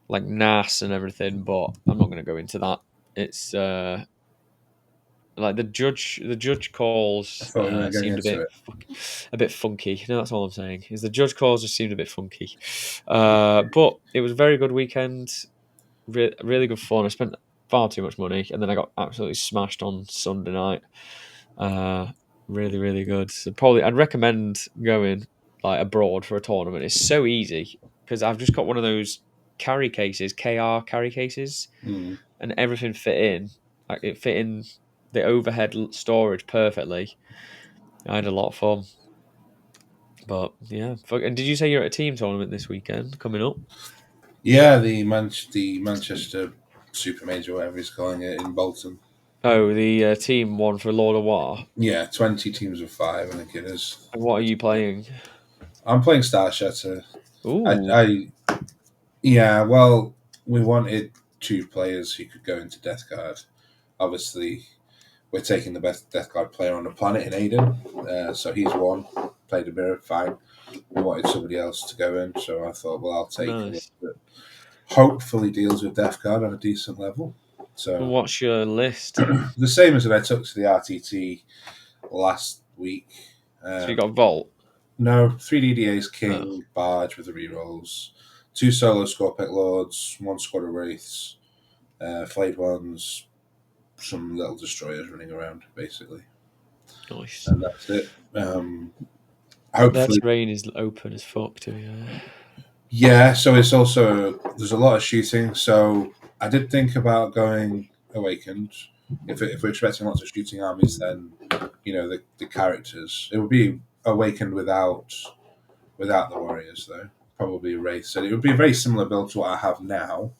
A: like NAS and everything, but I'm not going to go into that. It's like the judge
B: I
A: calls
B: thought we were getting
A: seemed
B: into it.
A: a bit funky. No, that's all I'm saying. Is the judge calls just seemed a bit funky. But it was a very good weekend. Really good fun. I spent far too much money, and then I got absolutely smashed on Sunday night. Uh, really good. So probably I'd recommend going like abroad for a tournament. It's so easy because I've just got one of those carry cases, KR carry cases,
B: Mm.
A: and everything fit in. Like it fit in the overhead storage perfectly. I had a lot of fun. But yeah, and did you say you're at a team tournament this weekend coming up?
B: Yeah, the Manchester Super Major, whatever he's calling it, in Bolton.
A: Oh, the team one for Lord of War.
B: Yeah, 20 teams of 5, I think it is.
A: And what are you playing?
B: I'm playing Star Shatter.
A: Ooh,
B: Yeah, well, we wanted 2 players who could go into Death Guard. Obviously, we're taking the best Death Guard player on the planet in Aiden, so he's one. Played a bit, fine. We wanted somebody else to go in, so I thought, well, I'll take one
A: nice.
B: that hopefully deals with Death Guard on a decent level.
A: And
B: So
A: what's your list?
B: the same as that I took to the RTT last week.
A: So you got Vault.
B: No, 3DDA's
A: Oh,
B: King, Barge with the rerolls, 2 solo Scorpic Lords, 1 squad of Wraiths, Flayed Ones, some little destroyers running around, basically.
A: nice.
B: And that's it.
A: Their
B: Hopefully.
A: terrain is open as fuck too. Yeah.
B: Yeah, so it's also, there's a lot of shooting, so I did think about going Awakened. If we're expecting lots of shooting armies, then, the characters, it would be Awakened without the warriors, though. Probably Wraith. So it would be a very similar build to what I have now,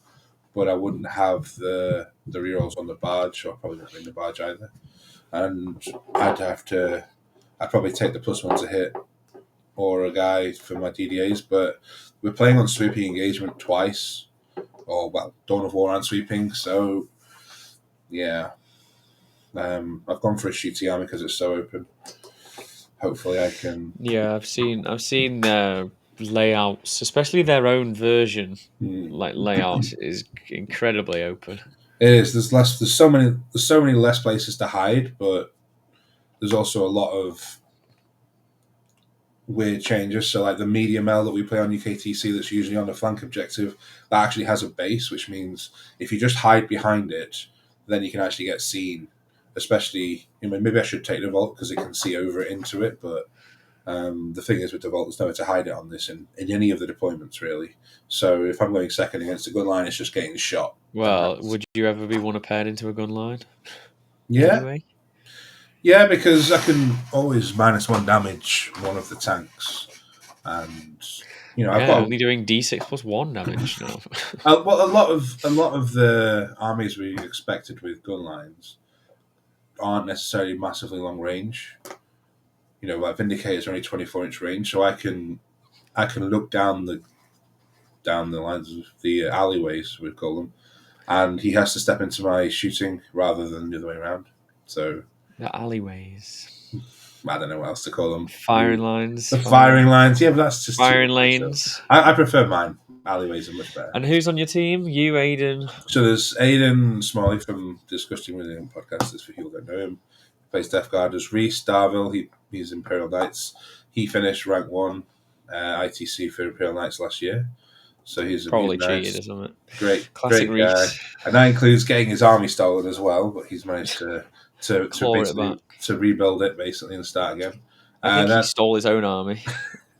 B: but I wouldn't have the rerolls on the barge, or I probably wouldn't bring the barge either. And I'd probably take the +1 to hit or a guy for my DDAs, but we're playing on sweeping engagement twice, or well, Dawn of War and sweeping, so yeah. I've gone for a shooty army because it's so open. Hopefully I can.
A: Yeah, I've seen layouts, especially their own version. Like layouts is incredibly open.
B: It is. There's so many less places to hide, but there's also a lot of weird changes. So like the medium L that we play on UKTC, that's usually on the flank objective, that actually has a base, which means if you just hide behind it, then you can actually get seen. Especially, maybe I should take the vault because it can see over it into it, but the thing is with the vault, there's nowhere to hide it on this in any of the deployments really. So if I'm going second against a gun line, it's just getting shot.
A: Well, would you ever be one paired into a gun line?
B: Yeah,
A: Anyway,
B: yeah, because I can always -1 damage one of the tanks, and I've
A: yeah,
B: got
A: only doing D6+1 damage now.
B: well, a lot of the armies we expected with gun lines aren't necessarily massively long range. Like Vindicators are only 24-inch range, so I can look down the lines of the alleyways, we call them, and he has to step into my shooting rather than the other way around. So
A: The alleyways,
B: I don't know what else to call them.
A: firing lines,
B: The firing lines, yeah, but that's just too
A: firing
B: much, so.
A: lanes.
B: I prefer mine. Alleyways are much better.
A: And who's on your team? You, Aiden.
B: So there's Aidan Smalley from Disgusting William podcast. For people who don't know him, plays Death Guard. There's Reese Darville. He's Imperial Knights. He finished rank 1 ITC for Imperial Knights last year. So he's
A: Probably
B: nice,
A: cheated or something.
B: great
A: Classic
B: guy,
A: Reese.
B: and that includes getting his army stolen as well. But he's managed to
A: Claw it
B: basically
A: back.
B: to rebuild it basically and start again.
A: I think he stole his own army.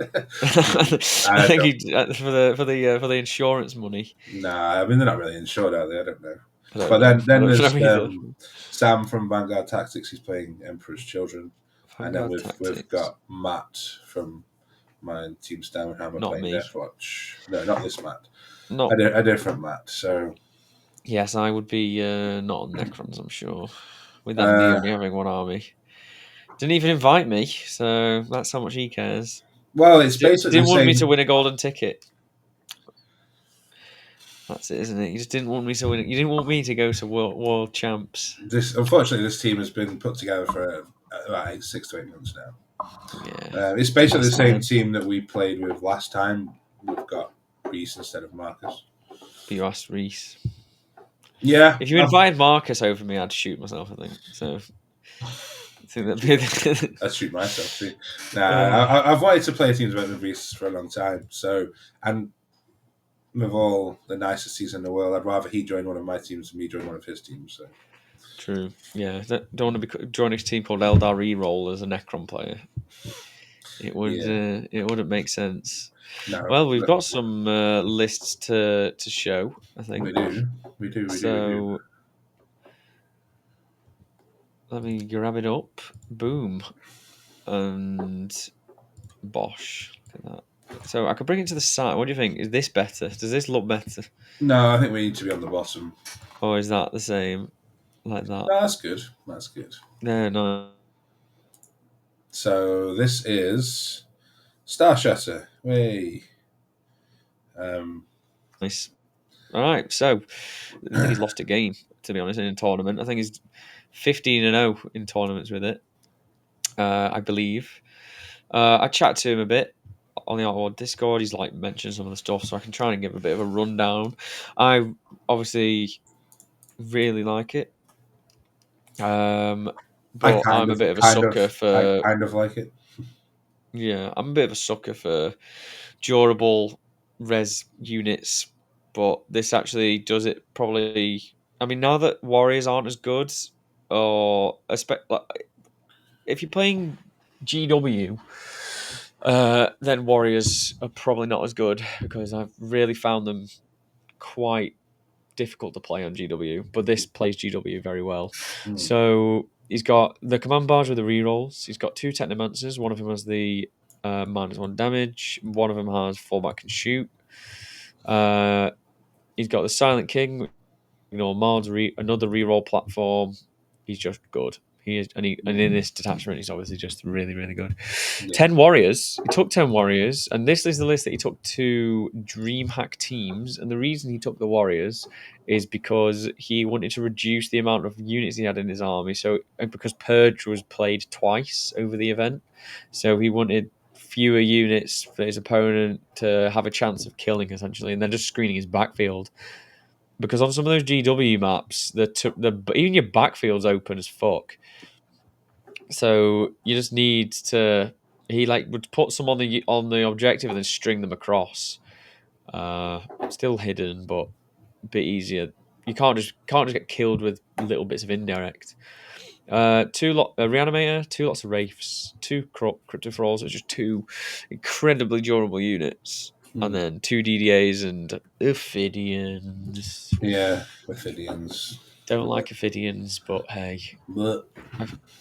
A: I think he for the insurance money.
B: Nah, I mean they're not really insured, are they? I don't know.
A: I don't
B: But
A: know.
B: then
A: I don't
B: there's
A: know either.
B: Sam from Vanguard Tactics. He's playing Emperor's Children, and then
A: Vanguard
B: we've
A: Tactics.
B: got Matt from my team Stammerhammer
A: Not
B: playing
A: me.
B: Deathwatch. No, not this Matt.
A: Not
B: A different Matt. So
A: yes, I would be not on Necrons. I'm sure. with that me only having one army. Didn't even invite me, so that's how much he cares.
B: Well, it's basically the
A: Didn't want me to
B: same.
A: win a golden ticket. That's it, isn't it? You just didn't want me to win. You didn't want me to go to world champs.
B: Unfortunately, this team has been put together for about 6 to 8 months now.
A: Yeah,
B: It's basically the
A: that's
B: same
A: fine.
B: team that we played with last time. We've got Reese instead of Marcus.
A: But you asked Reese.
B: Yeah,
A: If you invited Marcus over me, I'd shoot myself. I think so. I think that'd be the...
B: I'd shoot myself too.
A: Oh,
B: I've wanted to play teams with Reese for a long time. So, and with all the nicest season in the world, I'd rather he join one of my teams than me join one of his teams. So.
A: true. Yeah, don't want to be joining a team called Eldar Reroll as a Necron player. It would.
B: Yeah.
A: It wouldn't make sense.
B: No,
A: Well, we've got some lists to show. I think
B: we do. We do.
A: so. Let me grab it up. Boom. And Bosh. Look at that. So I could bring it to the side. What do you think? Is this better? Does this look better?
B: No, I think we need to be on the bottom.
A: Or is that the same? Like that?
B: No, that's good. That's good.
A: No, no.
B: So this is Star Shatter. Way. Um,
A: Nice. All right. So I think he's lost a game, to be honest, in a tournament. I think he's 15-0 in tournaments with it, I believe. I chat to him a bit on the Outward Discord. He's like mentioned some of the stuff, so I can try and give a bit of a rundown. I obviously really like it,
B: I
A: but I'm a bit of a sucker
B: I
A: for
B: kind of like it.
A: yeah. I'm a bit of a sucker for durable res units, but this actually does it probably. I mean, now that warriors aren't as good, or like, if you're playing GW, then warriors are probably not as good because I've really found them quite difficult to play on GW. But this plays GW very well.
B: Mm.
A: So he's got the command bars with the rerolls. He's got 2 technomancers. One of them has the -1 damage. One of them has fallback and shoot. He's got the Silent King, Mard's another reroll platform. He's just good. He is, and in this detachment, he's obviously just really, really good.
B: Yeah.
A: 10 warriors. He took 10 warriors, and this is the list that he took to DreamHack teams. And the reason he took the warriors is because he wanted to reduce the amount of units he had in his army. So because Purge was played twice over the event, so he wanted fewer units for his opponent to have a chance of killing essentially, and then just screening his backfield. Because on some of those GW maps, even your backfield's open as fuck. So you just need to. He would put some on the objective and then string them across. Still hidden, but a bit easier. You can't just get killed with little bits of indirect. Reanimator, 2 lots of wraiths, 2 crypto thralls. It's just 2 incredibly durable units, and then 2 DDAs and Ophidians.
B: Yeah, Ophidians.
A: Don't like Ophidians, but hey,
B: But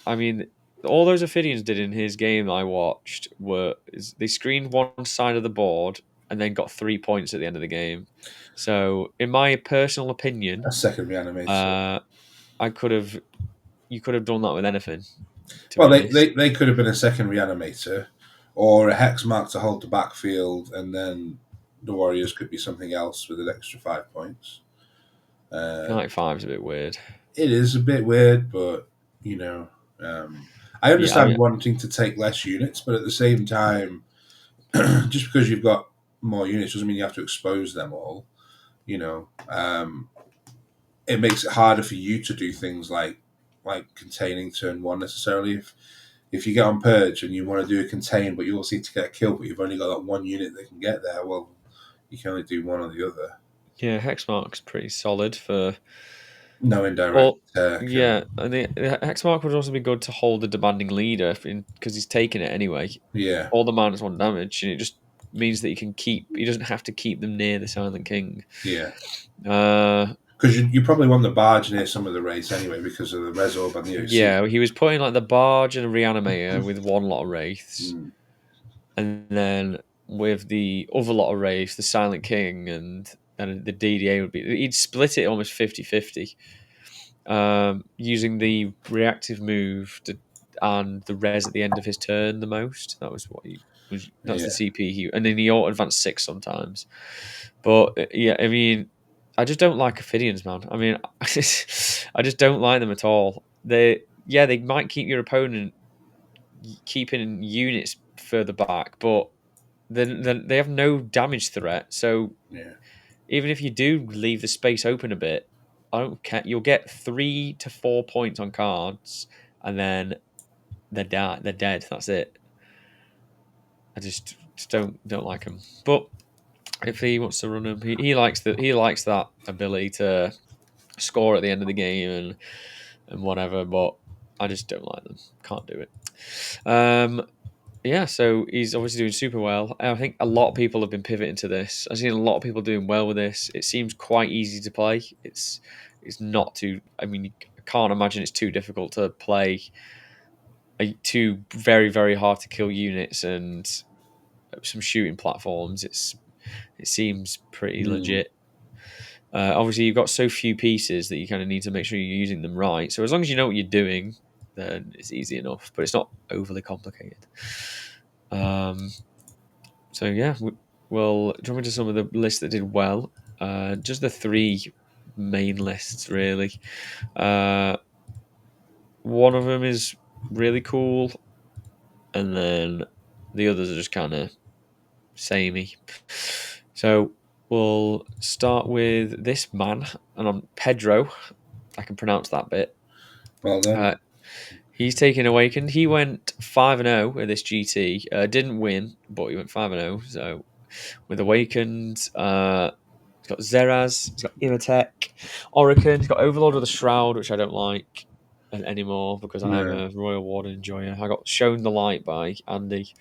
A: I mean, all those Ophidians did in his game I watched they screened one side of the board and then got 3 points at the end of the game. So, in my personal opinion,
B: a second reanimator.
A: you could have done that with anything. To
B: Well,
A: be honest,
B: they could have been a second reanimator or a hex mark to hold the backfield, and then the warriors could be something else with an extra 5 points.
A: I feel like 5's a bit weird.
B: It is a bit weird, but I
A: Yeah, I
B: understand
A: mean,
B: wanting to take less units, but at the same time, just because you've got more units doesn't mean you have to expose them all. It makes it harder for you to do things like containing turn one necessarily. If you get on purge and you want to do a contain, but you also need to get a kill, but you've only got that one unit that can get there, well, you can only do one or the other.
A: yeah, Hexmark's pretty solid for.
B: No indirect
A: Well,
B: attack.
A: yeah, and the Hexmark would also be good to hold the demanding leader because he's taking it anyway.
B: Yeah.
A: All the -1 damage, and it just means that he doesn't have to keep them near the Silent King.
B: Yeah.
A: Uh,
B: Because you probably want the barge near some of the raids anyway because of the res orb and the OC.
A: yeah, he was putting like the barge and a reanimator with one lot of wraiths, and then with the other lot of wraiths, the Silent King and the DDA would be. He'd split it almost 50-50. using the reactive move and the res at the end of his turn the most. That was what he was. That's the
B: Yeah.
A: CP and then he auto advanced 6 sometimes. But yeah, I mean, I just don't like Ophidians, man. I mean, I just don't like them at all. They might keep your opponent keeping units further back, but then they have no damage threat. So
B: Yeah.
A: even if you do leave the space open a bit, I don't care. You'll get 3 to 4 points on cards, and then they're dead. That's it. I just don't like him. But if he wants to run him, he likes that ability to score at the end of the game and whatever. But I just don't like them. Can't do it. Yeah, so he's obviously doing super well. I think a lot of people have been pivoting to this. I've seen a lot of people doing well with this. It seems quite easy to play. It's not too. I mean, I can't imagine it's too difficult to play two very very hard to kill units and some shooting platforms. It seems pretty
B: Mm.
A: legit. Obviously, you've got so few pieces that you kind of need to make sure you're using them right. So as long as you know what you're doing, then it's easy enough. But it's not overly complicated. So yeah, we'll jump into some of the lists that did well. Just the three main lists, really. Uh, one of them is really cool, and then the others are just kind of samey. So we'll start with this man, and I'm Pedro. I can pronounce that bit.
B: Well done.
A: Uh, he's taken Awakened. He went 5-0 at this GT. Didn't win, but he went 5-0. So with Awakened, he's got Zeraz, he's got Imatech, Orican, he's got Overlord with a Shroud, which I don't like anymore because I'm
B: No.
A: a Royal Warden enjoyer. I got Shown the Light by Andy.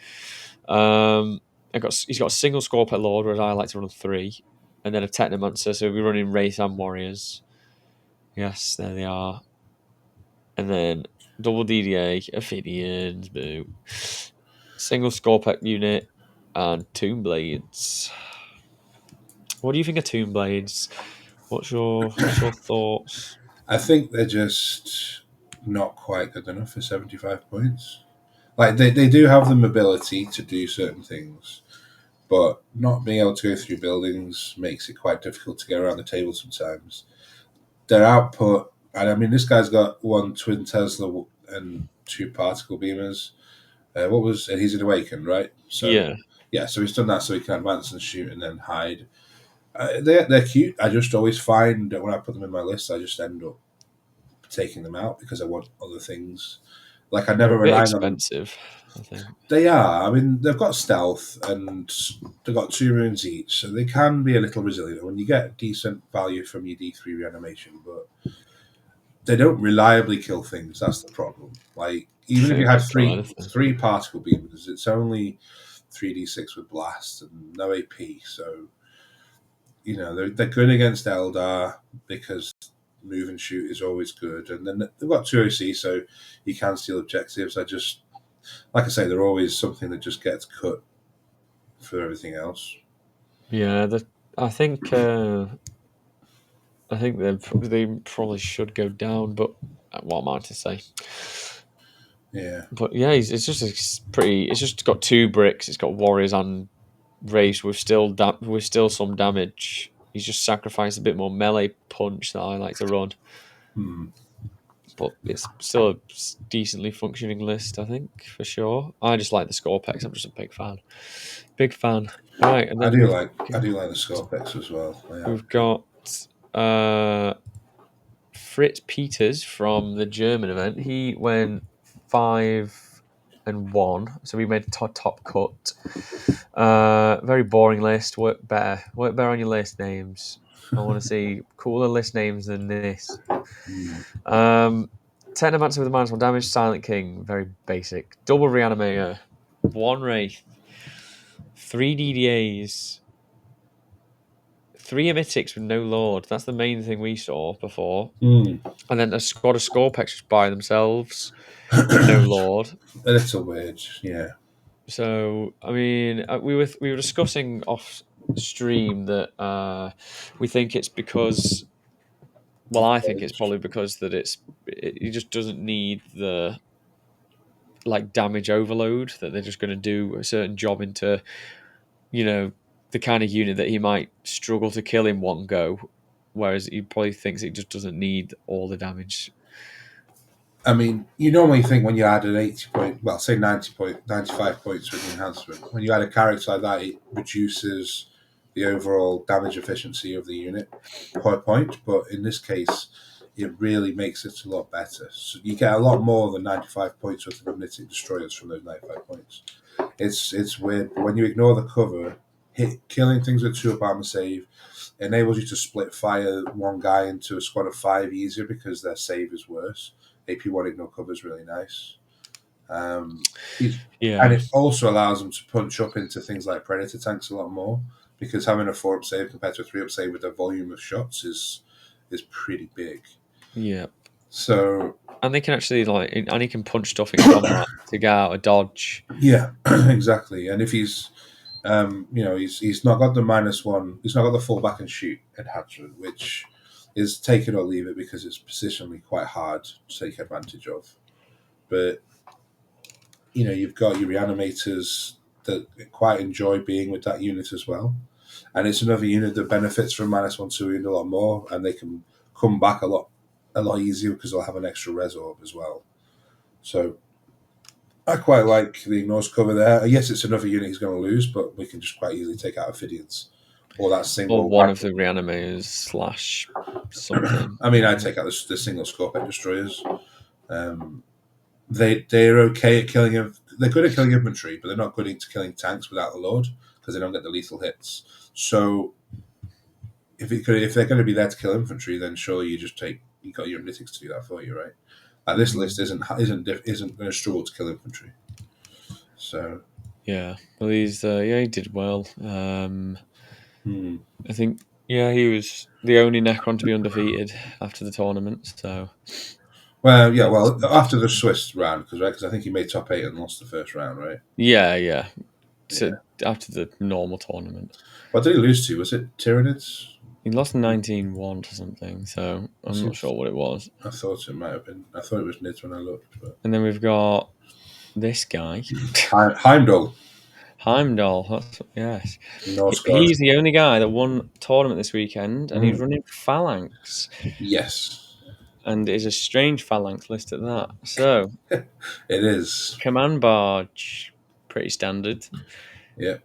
A: Um, he's got a single Scorpet Lord, whereas I like to run three, and then a Technomancer, so we're running Wraith and Warriors. Yes, there they are. And then double DDA, Ophidians, boo. Single Scorpet unit, and Tomb Blades. What do you think of Tomb Blades? What's your thoughts?
B: I think they're just not quite good enough for 75 points. Like, they do have the mobility to do certain things, but not being able to go through buildings makes it quite difficult to get around the table sometimes. Their output, and I mean, this guy's got one twin Tesla and two particle beamers. And he's an Awakened, right? So,
A: Yeah,
B: yeah, so he's done that so he can advance and shoot and then hide. They're cute. I just always find that when I put them in my list, I just end up taking them out because I want other things. Like, I
A: they're
B: never
A: a bit
B: rely on them.
A: expensive, I think.
B: They are. I mean, they've got stealth and they've got 2 runes each, so they can be a little resilient when you get decent value from your D3 reanimation, but they don't reliably kill things. That's the problem. Like, even if
A: They
B: you had
A: don't kill
B: three
A: anything.
B: three particle beamers, it's only 3d6 with blast and no AP. So, they're good against Eldar because move and shoot is always good, and then they've got 2 OC, so you can steal objectives. Like I say, they're always something that just gets cut for everything else.
A: Yeah, I think uh, I think they probably should go down, but what am I to say?
B: Yeah.
A: But yeah, It's just got two bricks. It's got warriors and race with still some damage. He's just sacrificed a bit more melee punch that I like to run.
B: Hmm.
A: But it's still a decently functioning list, I think, for sure. I just like the score packs. I'm just a big fan. Big fan. Right, and
B: I
A: then
B: do like I do like the Scorpex as well.
A: we've got uh, Fritz Peters from the German event. He went 5-1, so we made top cut. Very boring list. Work better. Work better on your list names. I want to see cooler list names than this.
B: Hmm.
A: Technomancer with a -1 damage. Silent King, very basic. Double Reanimator, one Wraith, three DDAs, three Emetics with no Lord. That's the main thing we saw before.
B: Hmm.
A: And then a squad of Scorpex just by themselves with no Lord.
B: A little weird, yeah.
A: So I mean, we were discussing off stream that we think it's because Well, I think it's probably because that he just doesn't need the like damage overload that they're just going to do a certain job into, you know, the kind of unit that he might struggle to kill in one go, whereas he probably thinks it just doesn't need all the damage.
B: I mean, you normally think when you add an 80 point, well, say 90 point, 95 points with the enhancement, when you add a character like that, it reduces the overall damage efficiency of the unit per point. But in this case, it really makes it a lot better. So you get a lot more than 95 points worth of Omnitic Destroyers from those 95 points. It's weird. But when you ignore the cover, killing things with 2 up armor save enables you to split fire one guy into a squad of 5 easier because their save is worse. AP1 ignore cover is really nice. And it also allows them to punch up into things like Predator tanks a lot more because having a 4 up save compared to a 3 up save with a volume of shots is pretty big.
A: Yeah.
B: So
A: and they can actually and he can punch stuff in combat to get out a dodge.
B: Yeah, exactly. And if he's he's not got the -1. He's not got the fall back and shoot enhancement, which is take it or leave it because it's positionally quite hard to take advantage of. But you've got your reanimators that quite enjoy being with that unit as well, and it's another unit that benefits from -1 to wound a lot more, and they can come back a lot easier because they'll have an extra res orb as well. So I quite like the ignores cover there. Yes, it's another unit he's going to lose, but we can just quite easily take out Ophidians or that single.
A: Or one of the reanimators / something.
B: I mean, I'd take out the single Scorpion Destroyers. They're okay at killing him. They're good at killing infantry, but they're not good at killing tanks without the load because they don't get the lethal hits. So if they're going to be there to kill infantry, then surely you got your Omnitics to do that for you, right? This list isn't going to struggle to kill infantry. So
A: yeah, well, he did well. I think he was the only Necron to be undefeated after the tournament. So
B: after the Swiss round, because I think he made top 8 and lost the first round, right?
A: Yeah. So after the normal tournament.
B: What did he lose to? Was it Tyranids?
A: He lost 19-1 to something, so I'm not sure what it was.
B: I thought it might have been. I thought it was Nids when I looked. But...
A: And then we've got this guy.
B: Heimdall.
A: Yes.
B: Norse
A: He's the only guy that won tournament this weekend, and he's running Phalanx.
B: Yes.
A: And it's a strange Phalanx list at that. So
B: it is.
A: Command Barge, pretty standard.
B: Yeah.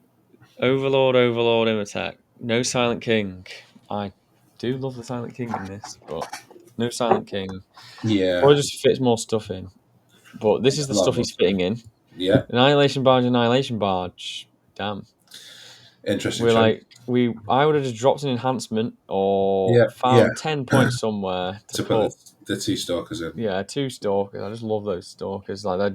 A: Overlord, Imitac. No Silent King. I do love the Silent King in this, but no Silent King.
B: Yeah.
A: Or just fits more stuff in. But this is the stuff he's fitting in.
B: Yeah.
A: Annihilation Barge. Damn.
B: Interesting.
A: I would have just dropped an enhancement or found 10 points somewhere to put
B: the 2 stalkers in.
A: Yeah, 2 stalkers. I just love those stalkers. Like that,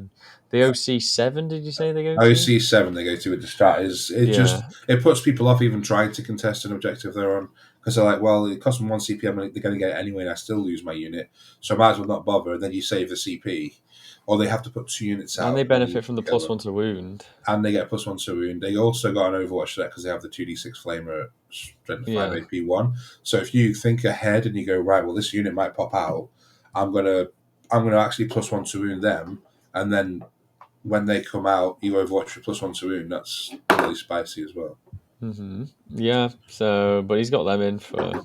A: the OC7. Did you say they go to?
B: OC7 they go to with the strat is it puts people off even trying to contest an objective they're on because they're like, well, it costs them 1 CP. They're going to get it anyway, and I still lose my unit, so I might as well not bother. And then you save the CP. Or they have to put 2 units out.
A: And they benefit from the +1 to wound.
B: And they get +1 to wound. They also got an Overwatch set because they have the 2d6 flamer strength 5 AP1. So if you think ahead and you go, right, well, this unit might pop out, I'm gonna actually +1 to wound them, and then when they come out, you Overwatch with +1 to wound. That's really spicy as well.
A: Mm-hmm. Yeah. So, but he's got them in for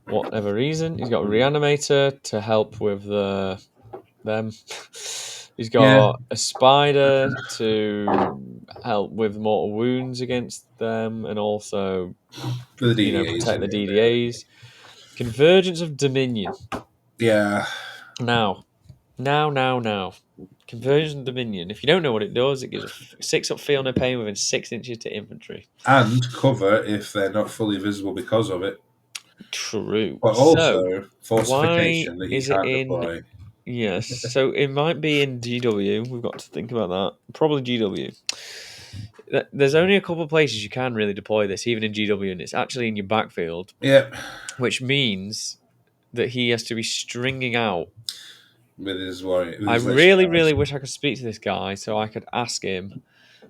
A: whatever reason. He's got a Reanimator to help with them. He's got a Spider to help with mortal wounds against them, and also
B: protect
A: the DDAs. Convergence of Dominion.
B: Yeah.
A: Now. Convergence of Dominion. If you don't know what it does, it gives a 6 up feel no pain within 6 inches to infantry.
B: And cover if they're not fully visible because of it.
A: True.
B: But also fortification that you can't deploy.
A: Yes, so it might be in GW. We've got to think about that. Probably GW. There's only a couple of places you can really deploy this, even in GW, and it's actually in your backfield.
B: Yep.
A: Which means that he has to be stringing out.
B: With his warrior.
A: I really wish I could speak to this guy so I could ask him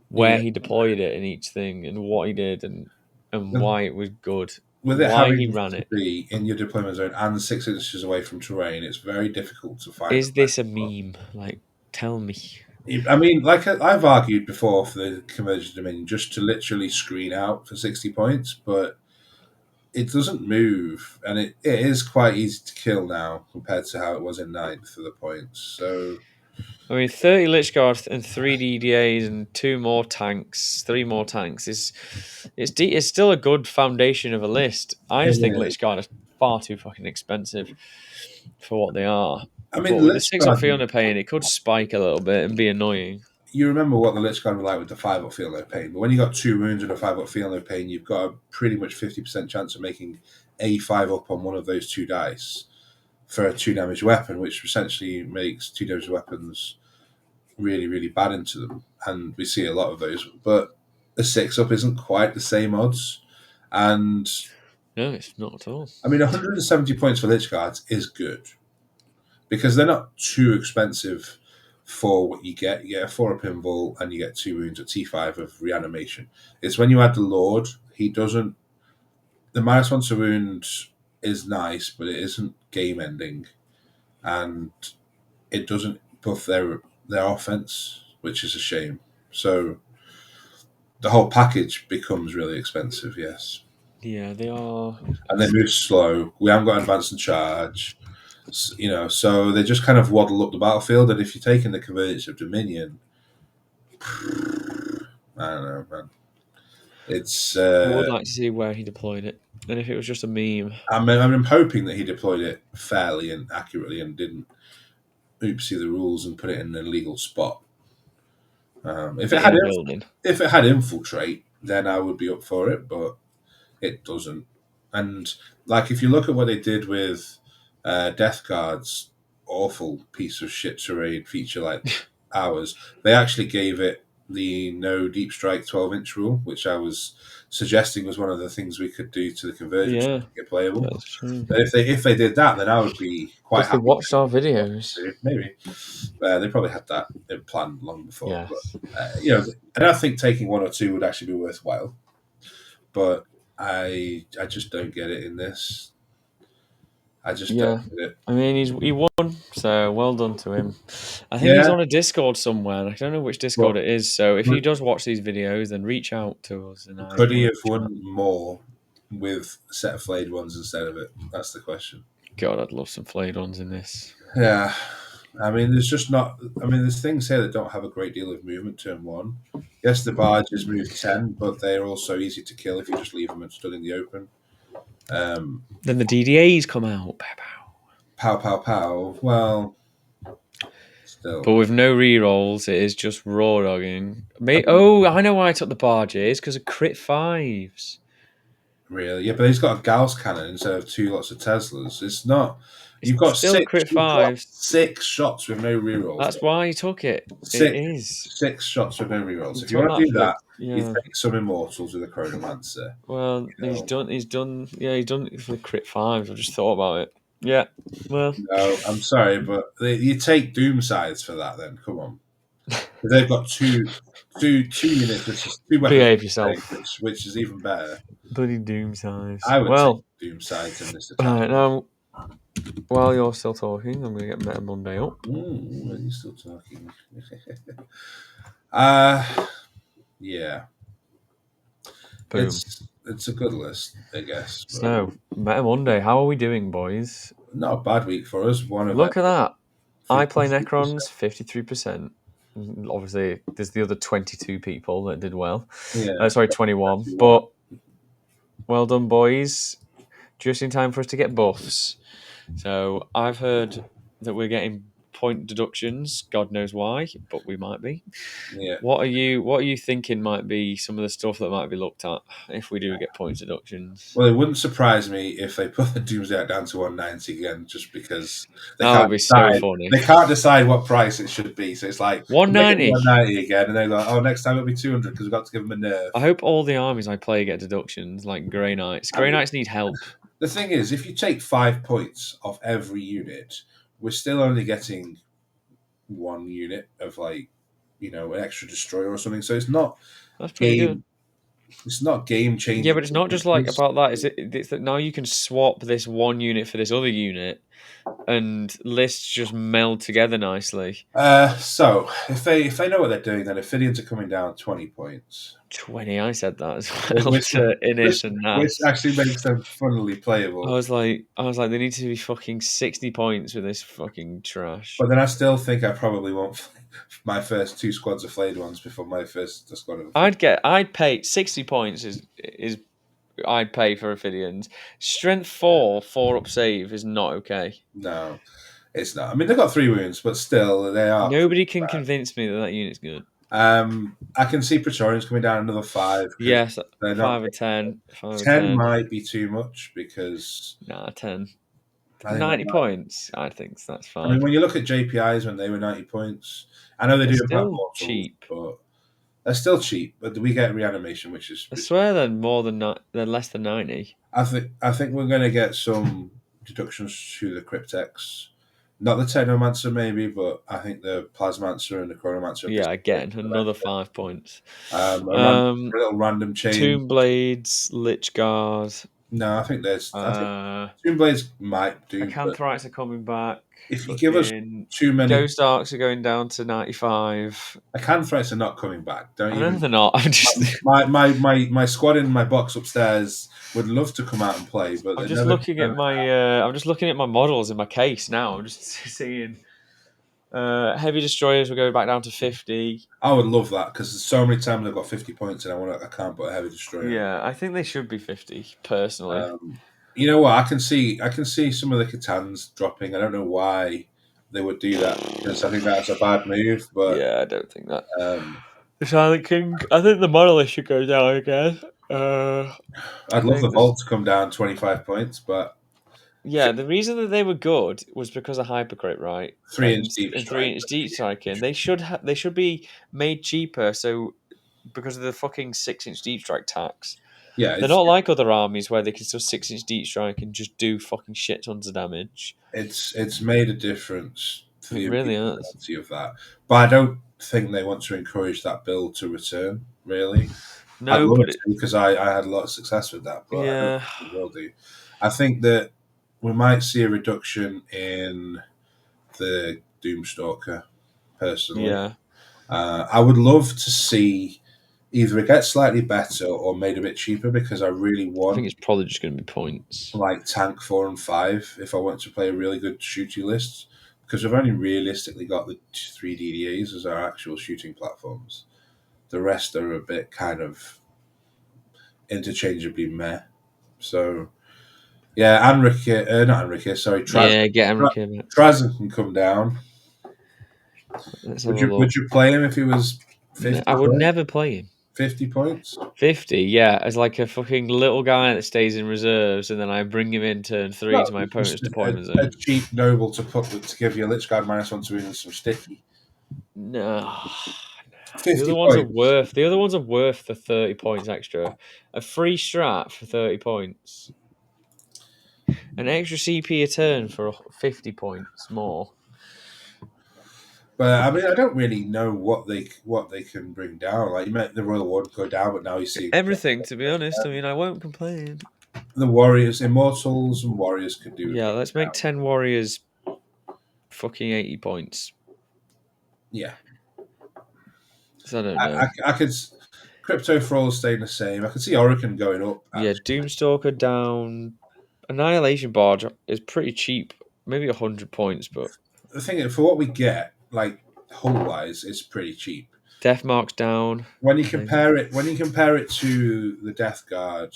A: where he deployed it in each thing and what he did and why it was good.
B: with it
A: why he
B: having
A: ran
B: to
A: it.
B: be in your deployment zone and 6 inches away from terrain, it's very difficult to find a
A: Is this a
B: blind spot.
A: meme? Like, tell me.
B: I mean, like I've argued before for the Convergence Dominion just to literally screen out for 60 points, but it doesn't move, and it is quite easy to kill now compared to how it was in ninth for the points. So,
A: I mean, 30 Lich Guard and 3 DDAs and 2 more tanks, 3 more tanks is it's still a good foundation of a list. I just think
B: it
A: Lich Guard are far too fucking expensive for what they are.
B: I mean,
A: But
B: the
A: with the
B: Lich
A: 6 up
B: Guard,
A: field they're paying, it could spike a little bit and be annoying.
B: you remember what the Lich Guard were like with the 5 up field no pain, but when you got 2 wounds and a 5 up field no pain, you've got a pretty much 50% chance of making a 5 up on one of those 2 dice for a 2 damage weapon, which essentially makes 2 damage weapons really, really bad into them. And we see a lot of those. But a 6 up isn't quite the same odds. And
A: No, it's not at all.
B: I mean, 170 points for Lich Guards is good because they're not too expensive for what you get. You get a 4 up invul and you get 2 wounds at T5 of reanimation. It's when you add the Lord, he doesn't. The -1 to wound is nice, but it isn't game ending. And it doesn't buff their offense, which is a shame. So the whole package becomes really expensive, yes.
A: Yeah, they are.
B: And they move slow. We haven't got advance and charge, so they just kind of waddle up the battlefield. And if you're taking the Convergence of Dominion, I don't know, man. It's.
A: I would like to see where he deployed it, and if it was just a meme.
B: I'm hoping that he deployed it fairly and accurately and didn't oopsie the rules and put it in an illegal spot. If
A: Put
B: it
A: it in
B: had
A: a building.
B: infiltrate, then I would be up for it, but it doesn't. And like, if you look at what they did with Death Guard's awful piece of shit terrain feature like ours, they actually gave it the no deep strike 12-inch rule, which I was suggesting was one of the things we could do to the Convergence to
A: Yeah,
B: make it playable.
A: that's true.
B: But if they did that, then I would be quite
A: If they
B: happy.
A: watched our videos.
B: Maybe they probably had that planned long before. But
A: Yes.
B: I don't think taking 1 or 2 would actually be worthwhile. But I just don't get it in this. I just don't
A: Yeah.
B: get it.
A: I mean, he won, so well done to him. I think he's
B: Yeah,
A: on a Discord somewhere. And I don't know which Discord
B: but
A: it is. So if he
B: could,
A: does watch these videos, then reach out to us, and I
B: could he
A: will
B: have
A: chat.
B: won more with set of flayed ones instead of it? That's the question.
A: God, I'd love some flayed ones in this.
B: Yeah. I mean, there's just not. I mean, there's things here that don't have a great deal of movement turn 1. Yes, the barges move 10, but they're also easy to kill if you just leave them and stood in the open.
A: Then the DDAs come out. Pow, pow.
B: Pow, pow, pow. Well,
A: But
B: still.
A: with no rerolls, it is just raw dogging.
B: I mean,
A: Oh, I know why I took the barges, because of crit 5s.
B: really? Yeah, but he's got a Gauss cannon instead of 2 lots of Teslas. It's not.
A: It's
B: You've got
A: still
B: six.
A: crit
B: You've got
A: 5s.
B: 6 shots with no rerolls.
A: That's why he took it. It
B: Six,
A: is.
B: 6 shots with no rerolls.
A: He's
B: If you
A: done
B: want to
A: that
B: do
A: for the
B: that, you
A: yeah.
B: take some Immortals with a Chronomancer.
A: Well,
B: You know.
A: he's done. Yeah, he's done it for the crit 5s. I just thought about it. Yeah. Well,
B: No, I'm sorry, but you take Doom sides for that. Then come on, they've got two units, which is 2 weapons,
A: behave yourself.
B: which is even better.
A: Bloody doom size.
B: I would take
A: Well,
B: Doom sides in this
A: all
B: attack.
A: right, now while you're still talking, I'm going to get Meta Monday up.
B: Are you still talking? uh yeah,
A: Boom.
B: it's a good list, I guess. But
A: So, Meta Monday, how are we doing, boys?
B: not a bad week for us. One event,
A: Look at that. I play
B: 53%.
A: Necrons, 53%. Obviously, there's the other 22 people that did well.
B: Yeah,
A: Sorry, 21. But well done, boys. Just in time for us to get buffs. So I've heard that we're getting point deductions. God knows why, but we might be.
B: yeah.
A: What are you thinking might be some of the stuff that might be looked at if we do get point deductions?
B: Well, it wouldn't surprise me if they put the Doomsday Act down to 190 again, just because they
A: That would
B: can't
A: be so
B: decide.
A: funny.
B: They can't decide what price it should be. So it's like we'll make it
A: 190.
B: 190 again, and they're like, "Oh, next time it'll be 200 because we've got to give them a nerf."
A: I hope all the armies I play get deductions, like Grey Knights. Grey Knights need help.
B: The thing is, if you take 5 points off every unit, we're still only getting 1 unit of an extra destroyer or something. So it's not
A: That's pretty good.
B: game. It's not game
A: Yeah,
B: changing.
A: but it's not just like about that. It's that now you can swap this one unit for this other unit, and lists just meld together nicely.
B: So if they know what they're doing, then Ophidians are coming down 20 points,
A: 20, I said that as well
B: which
A: to
B: which,
A: Innis and
B: which
A: Nas.
B: actually makes them funnily
A: I
B: playable.
A: was like, they need to be fucking 60 points with this fucking trash.
B: But then I still think I probably won't play my first two squads of flayed ones before my first squad of Ophidians.
A: I'd pay 60 points is I'd pay for Ophidians. Strength 4, 4 up save is not okay.
B: No, it's not. I mean, they've got 3 wounds, but still, they are pretty
A: Nobody can
B: bad.
A: convince me that that unit's good.
B: I can see Praetorians coming down another 5 because
A: Yes,
B: they're not.
A: 5 or 10. 5 or
B: 10
A: 10.
B: might be too much because
A: Nah, 10.
B: I think that
A: 90
B: might.
A: points, I think that's
B: I mean,
A: fine.
B: when you look at JPIs when they were 90 points, I know they
A: They're
B: do impact
A: still
B: mortals,
A: cheap.
B: but they're still cheap. But we get reanimation, which is.
A: I swear they're less than 90.
B: I think we're going to get some deductions to the Cryptex. Not the Technomancer, maybe, but I think the Plasmancer and the Chronomancer are
A: Yeah, again,
B: the
A: another
B: better.
A: 5 points.
B: A little random change.
A: Tomb Blades, Lich Guard,
B: No, I think there's. I think
A: uh,
B: Toon Blades might do, but
A: Acanthrites are coming back.
B: if you give us
A: Fucking
B: too many,
A: Ghost Arcs are going down to 95.
B: Acanthrites are not coming back. Don't
A: I know
B: even.
A: they're not. I'm just,
B: My squad in my box upstairs would love to come out and play, but
A: I'm
B: they
A: just
B: never.
A: looking at my, I'm just looking at my models in my case now. I'm just seeing heavy destroyers will go back down to 50.
B: I would love that because so many times I've got 50 points and I can't put a heavy destroyer in.
A: Yeah, I think they should be 50 personally.
B: Um, you know what? I can see some of the Catans dropping. I don't know why they would do that because I think that's a bad move. But
A: Yeah, I don't think that.
B: um,
A: The Silent King. I think the monolith should go down again. I
B: I'd love the
A: think this.
B: Vault to come down 25 points, but
A: Yeah, the reason that they were good was because of Hypercrit, right?
B: 3 inch deep
A: And
B: strike.
A: 3 inch deep striking. They should be made cheaper. So because of the fucking 6 inch deep strike tax,
B: Yeah,
A: they're not like other armies where they can still 6 inch deep strike and just do fucking shit tons of damage.
B: it's made a difference for
A: It
B: the
A: really is.
B: immediate of that. But I don't think they want to encourage that build to return. Really, I'd
A: No,
B: love
A: but
B: it to because I had a lot of success with that, but I don't
A: yeah,
B: think we will do. I think that we might see a reduction in the Doomstalker. Personally,
A: yeah.
B: I would love to see either it get slightly better or made a bit cheaper because I really
A: I think
B: want
A: it's probably just going to be points.
B: like tank 4 and 5 if I want to play a really good shooting list because we've only realistically got the 3 DDAs as our actual shooting platforms. The rest are a bit kind of interchangeably meh. So yeah, not Enrique, sorry,
A: Yeah, get Enrique back.
B: Trazen can come down.
A: Let's have
B: Would
A: a
B: you
A: look.
B: would you play him if he was
A: I
B: 50
A: would
B: points?
A: never play him.
B: 50 points?
A: 50, yeah, as like a fucking little guy that stays in reserves, and then I bring him in turn 3
B: No,
A: to my
B: it's
A: opponent's
B: just
A: deployment
B: a
A: zone.
B: cheap noble to give you a Lich Guard -1 to win some sticky.
A: No. The other
B: 50
A: ones are
B: points.
A: worth the other ones are worth the 30 points extra. A free strat for 30 points. An extra CP a turn for 50 points more.
B: But I mean, I don't really know what they can bring down. Like you met the Royal Ward go down, but now you see
A: Everything, to be honest. I mean, I won't complain.
B: the Warriors, Immortals, and Warriors could do with
A: Yeah,
B: bringing
A: let's make
B: down.
A: 10 warriors fucking 80 points.
B: Yeah,
A: So I don't
B: I,
A: know.
B: I could. Crypto for all staying the same. I could see Orican going up.
A: Yeah, Doomstalker down. Annihilation Barge is pretty cheap. Maybe 100 points, but
B: The thing is, for what we get, like hull wise, it's pretty cheap.
A: Death Mark's down.
B: When you
A: Maybe.
B: compare it to the Death Guard,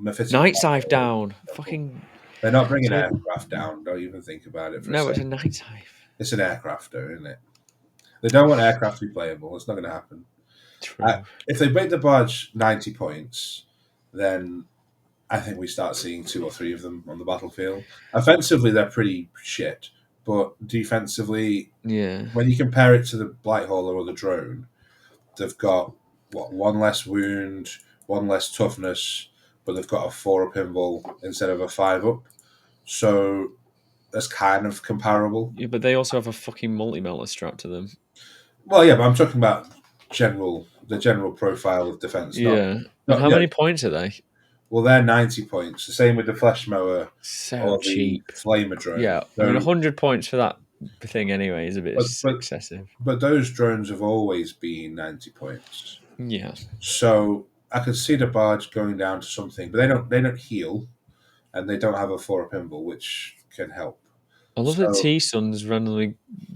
B: Mephitic,
A: Night Scythe down. Fucking.
B: they're not bringing
A: So
B: aircraft down. Don't even think about it for a
A: no, it's a
B: second.
A: Night Scythe.
B: It's an aircraft, though, isn't it? They don't want aircraft to be playable. It's not going to happen.
A: True.
B: If they break the barge 90 points, then I think we start seeing 2 or 3 of them on the battlefield. Offensively, they're pretty shit, but defensively,
A: Yeah.
B: when you compare it to the Blight Hauler or the drone, they've got one less wound, one less toughness, but they've got a 4 up invul instead of a 5 up. So that's kind of comparable.
A: Yeah, but they also have a fucking multi melter strapped to them.
B: Well, yeah, but I'm talking about the general profile of defense.
A: Yeah. And
B: Not
A: how
B: yeah.
A: many points are they?
B: Well, they're 90 points. The same with the flesh mower
A: So
B: or the
A: cheap.
B: flamer drone.
A: Yeah. I mean,
B: So,
A: 100 points for that thing anyway is a bit
B: but but
A: excessive.
B: but those drones have always been 90 points.
A: Yeah.
B: So I could see the barge going down to something, but they don't heal, and they don't have a 4 pinball, which can help.
A: I love that
B: So
A: T-Suns randomly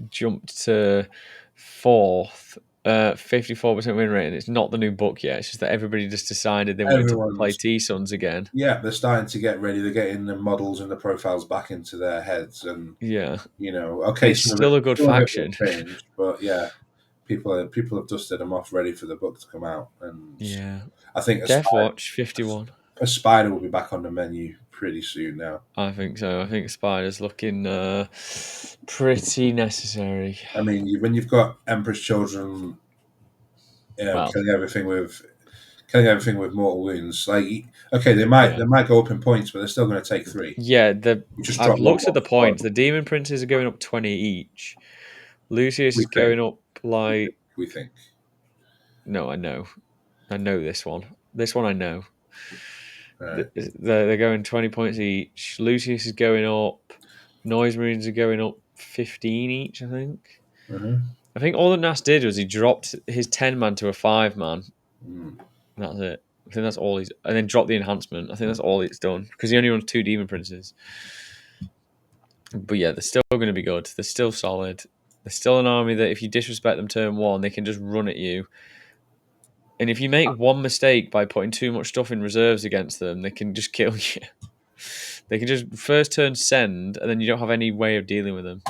A: jumped to fourth, 54% win rate, and it's not the new book yet. It's just that everybody just decided they wanted to play
B: everyone's
A: T-Suns again.
B: yeah, they're starting to get ready. They're getting the models and the profiles back into their heads, and
A: Yeah.
B: okay,
A: It's still a good
B: some of it will
A: faction.
B: change, but yeah, people have dusted them off, ready for the book to come out, and
A: Yeah.
B: I think
A: Death Watch, 51.
B: a spider will be back on the menu pretty soon now.
A: I think so. I think Spider's looking pretty necessary.
B: I mean, when you've got Emperor's Children,
A: Well,
B: killing everything with mortal wounds, like okay,
A: yeah.
B: they might go up in points, but they're still going to take 3.
A: Yeah,
B: You just
A: I've
B: drop one
A: looked at
B: more
A: the
B: squad.
A: points. The Demon Princes are going up 20 each. Lucius
B: We
A: is
B: think,
A: going up like...
B: we think.
A: No, I know. I know this one. This one I know.
B: Right.
A: They're going 20 points each. Lucius is going up. Noise Marines are going up 15 each, I think.
B: Uh-huh.
A: I think all that Nas did was he dropped his 10-man to a 5-man.
B: Mm.
A: That's it. I think that's all he's... And then dropped the enhancement. I think that's all it's done. Because he only runs 2 Demon Princes. But yeah, they're still going to be good. They're still solid. They're still an army that if you disrespect them turn 1, they can just run at you. And if you make one mistake by putting too much stuff in reserves against them, they can just kill you. They can just first turn send, and then you don't have any way of dealing with them.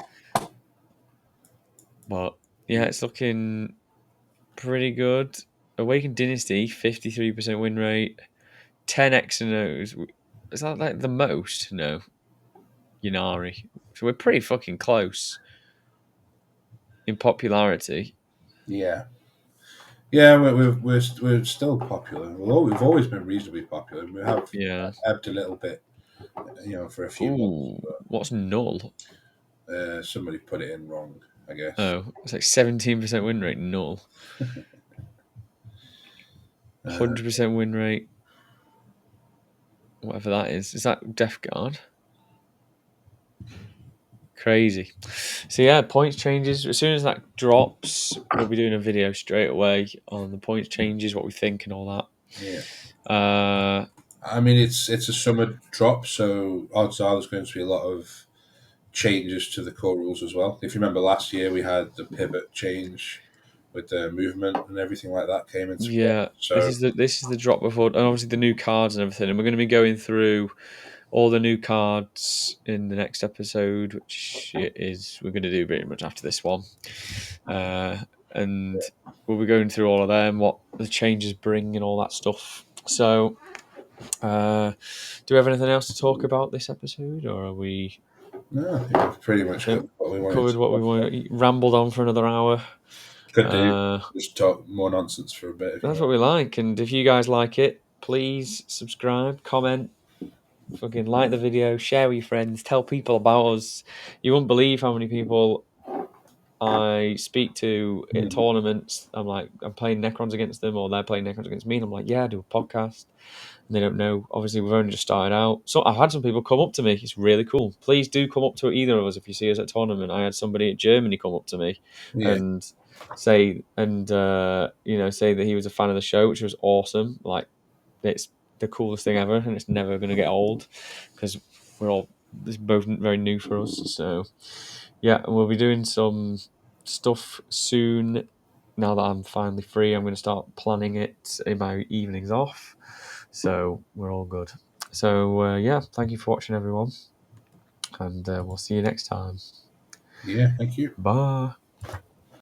A: But yeah, it's looking pretty good. Awakened Dynasty, 53% win rate, 10 X and O's. Is that like the most? No. Yanari. So we're pretty fucking close in popularity.
B: Yeah. Yeah, we're still popular. We've always been reasonably popular. We have
A: Yeah.
B: ebbed a little bit, for a few months.
A: Ooh, what's null?
B: But somebody put it in wrong, I guess.
A: Oh, it's like 17% win rate, null.
B: Uh,
A: 100% win rate, whatever that is. Is that Death Guard? Crazy. So yeah, points changes. As soon as that drops, we'll be doing a video straight away on the points changes, what we think and all that.
B: yeah.
A: Uh,
B: I mean, it's a summer drop, so odds are there's going to be a lot of changes to the core rules as well. If you remember last year, we had the pivot change with the movement and everything like that came into play.
A: yeah,
B: So
A: this is the drop before, and obviously the new cards and everything. And we're going to be going through all the new cards in the next episode, which we're going to do pretty much after this one. And we'll be going through all of them, what the changes bring, and all that stuff. So, do we have anything else to talk about this episode, or are we?
B: no, I think we've pretty
A: I
B: much
A: think
B: covered
A: what we
B: what we
A: wanted. Rambled on for another hour.
B: could do. Just talk more nonsense for a bit. If you
A: That's
B: want.
A: what we like, and if you guys like it, please subscribe, comment, fucking like the video, share with your friends, tell people about us. You won't believe how many people I speak to at tournaments. I'm playing Necrons against them, or they're playing Necrons against me, and I'm like, yeah, I do a podcast. And they don't know. Obviously, we've only just started out. So I've had some people come up to me. It's really cool. Please do come up to either of us if you see us at a tournament. I had somebody in Germany come up to me
B: Yeah,
A: and say say that he was a fan of the show, which was awesome. Like, it's the coolest thing ever, and it's never going to get old because it's both very new for us. So yeah, and we'll be doing some stuff soon. Now that I'm finally free, I'm going to start planning it in my evenings off. So we're all good. So yeah, thank you for watching, everyone, and we'll see you next time.
B: yeah. Thank you.
A: Bye.